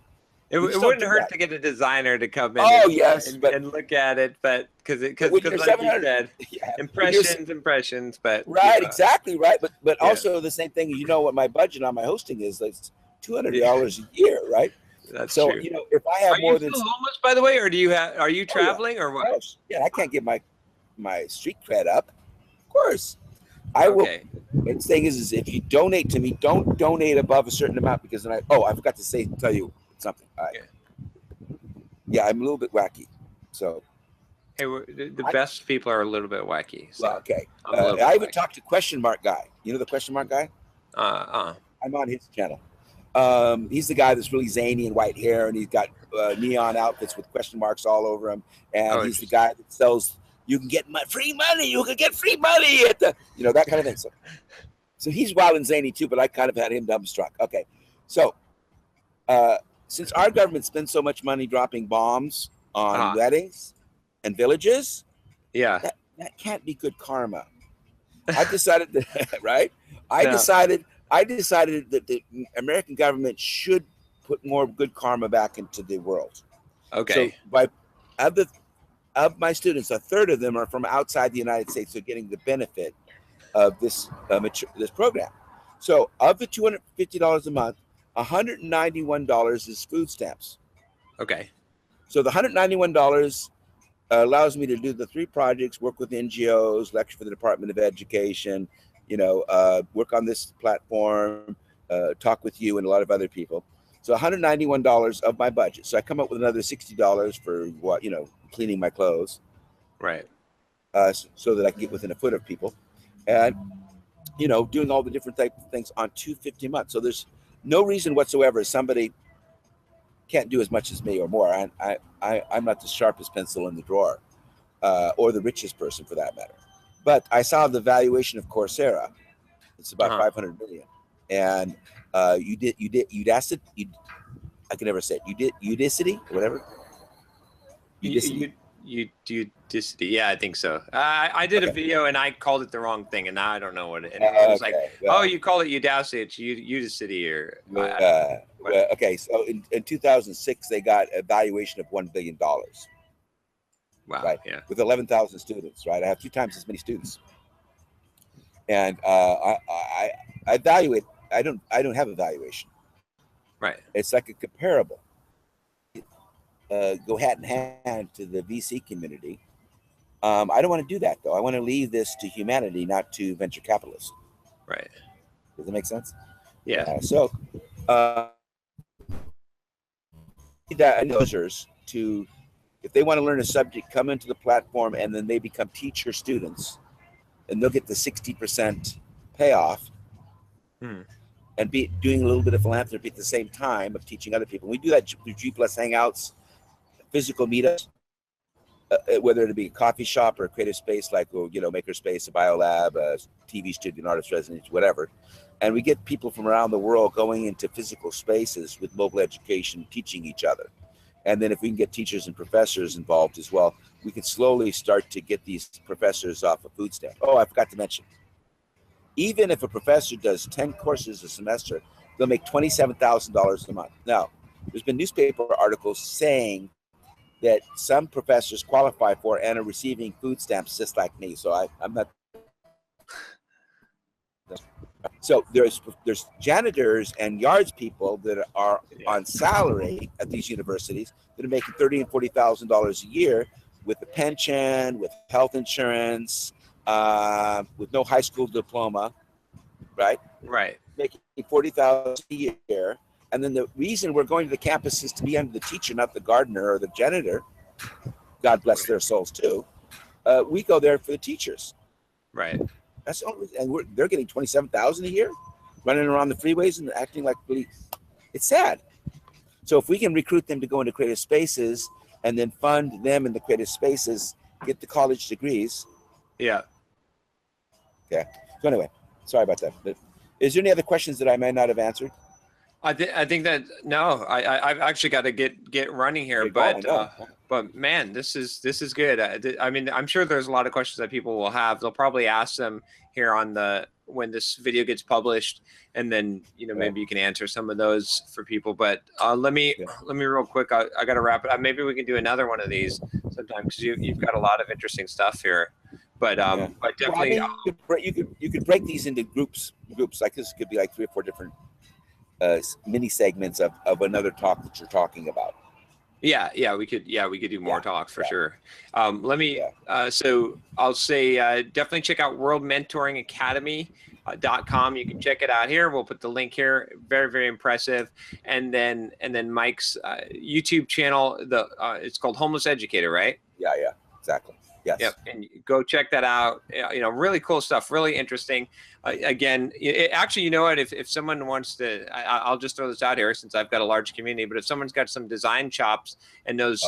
We It just don't wouldn't do hurt that. to get a designer to come in Oh yes, and look at it, but but when you're like you 700, said, yeah, when you're impressions, but right, exactly right. But yeah, also the same thing. What my budget on my hosting is? It's $200 yeah, a year, right? that's So true. if I have Are you more than still homeless, by the way, or are you oh yeah, traveling or what? oh yeah, I can't get my street cred up. Of course, I will. Okay. The thing is if you donate to me, don't donate above a certain amount because then I forgot to tell you something. All right. Yeah. Yeah, I'm a little bit wacky. So Hey, the I best people are a little bit wacky, well, so okay. I'm a little I bit even wacky. talked to Question Mark Guy. You know the Question Mark Guy? Uh, I'm on his channel. He's the guy that's really zany and white hair, and he's got neon outfits with question marks all over him. And oh, he's the interesting. guy that sells. You can get free money. You can get free money at the that kind of thing. So he's wild and zany too, but I kind of had him dumbstruck. Okay, so uh, since our government spends so much money dropping bombs on weddings and villages, Yeah. that can't be good karma. I decided that, right? I No. decided that the American government should put more good karma back into the world. So Okay. of my students, a third of them are from outside the United States, so getting the benefit of this this program. So of the $250 a month, $191 is food stamps. Okay. So the $191 allows me to do the 3 projects, work with NGOs, lecture for the Department of Education, work on this platform, talk with you and a lot of other people. So $191 of my budget. So I come up with another $60 for what, cleaning my clothes, Right. so that I can get within a foot of people, and doing all the different type of things on $250 a month. So there's no reason whatsoever somebody can't do as much as me or more. I'm not the sharpest pencil in the drawer, or the richest person for that matter. But I saw the valuation of Coursera. It's about 500 million. And Udacity, I can never say it. Udacity, or whatever. Udacity. Udacity. Yeah, I think so. I did a video and I called it the wrong thing, and now I don't know what it. And it was like, oh, you call it Udacity, it's Udacity, or. Okay, so in 2006 they got a valuation of $1 billion. Wow. Right. Yeah. With 11,000 students. Right. I have 2 times as many students. And I evaluate. I don't have a valuation. Right. It's like a comparable. Go hand in hand to the VC community. I don't want to do that though. I want to leave this to humanity, not to venture capitalists. Right. Does that make sense? Yeah. So, users to, if they want to learn a subject, come into the platform, and then they become teacher students, and they'll get the 60% payoff. And be doing a little bit of philanthropy at the same time of teaching other people. We do that through G+ Hangouts, physical meetups, whether it be a coffee shop or a creative space like, Makerspace, a biolab, a TV studio, an artist residence, whatever. And we get people from around the world going into physical spaces with mobile education, teaching each other. And then if we can get teachers and professors involved as well, we can slowly start to get these professors off a food stamp. Oh, I forgot to mention, even if a professor does 10 courses a semester, they'll make $27,000 a month. Now, there's been newspaper articles saying that some professors qualify for and are receiving food stamps just like me. So I'm not. So there's janitors and yards people that are on salary at these universities that are making $30,000 and $40,000 a year with a pension, with health insurance, with no high school diploma, right? Right. Making $40,000 a year. And then the reason we're going to the campus is to be under the teacher, not the gardener or the janitor. God bless their souls too. We go there for the teachers. Right. That's all, and they're getting $27,000 a year, running around the freeways and acting like really. It's sad. So if we can recruit them to go into creative spaces and then fund them in the creative spaces, get the college degrees. Yeah. Okay. So anyway, sorry about that. But is there any other questions that I might not have answered? I think that no, I've actually got to get running here, but man, this is good. I mean, I'm sure there's a lot of questions that people will have. They'll probably ask them here on when this video gets published, and then maybe you can answer some of those for people. But let me real quick. I got to wrap it up. Maybe we can do another one of these sometime, because you've got a lot of interesting stuff here. But but definitely, well, I mean, you could break these into groups. Like this could be like 3 or 4 different mini segments of another talk that you're talking about. Yeah, we could do more talks for sure. Let me so I'll say definitely check out worldmentoringacademy.com. You can check it out here. We'll put the link here. Very, very impressive. And then Mike's YouTube channel, it's called HomelessEducator, right? Yeah, exactly. Yes. Yep. And go check that out. Really cool stuff. Really interesting. Again, actually, you know what? If someone wants to, I'll just throw this out here since I've got a large community. But if someone's got some design chops and knows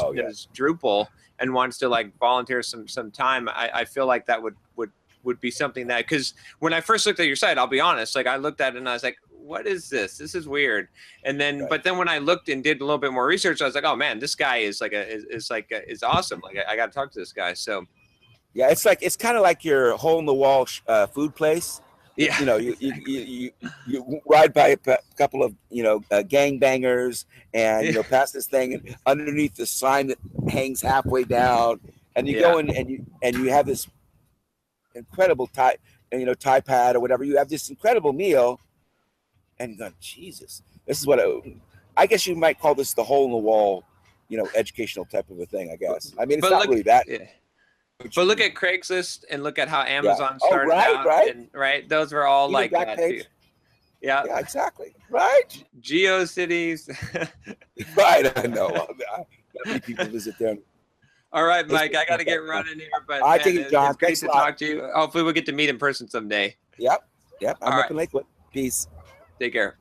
Drupal and wants to like volunteer some time, I feel like that would be something that, because when I first looked at your site, I'll be honest, like I looked at it and I was like, what is this? This is weird. And then, but then when I looked and did a little bit more research, I was like, oh man, this guy is awesome. Like I got to talk to this guy. So yeah, it's kind of like your hole in the wall food place. Yeah. You ride by a couple of gangbangers and pass this thing, and underneath the sign that hangs halfway down, and you go in and you have this incredible Thai pad or whatever. You have this incredible meal. And you're going, Jesus, this is what I guess you might call this the hole in the wall, educational type of a thing, I guess. I mean, it's not really that. Yeah. But look at Craigslist and look at how Amazon started out. Right. And, right. Those were all like that too. Yeah. Yeah, exactly. Right. GeoCities. Right. I know. How many people visit there? All right, Mike, I got to get running here, but I think it's John. Great to talk to you. Hopefully we'll get to meet in person someday. Yep. I'm all up in Lakewood. Peace. Take care.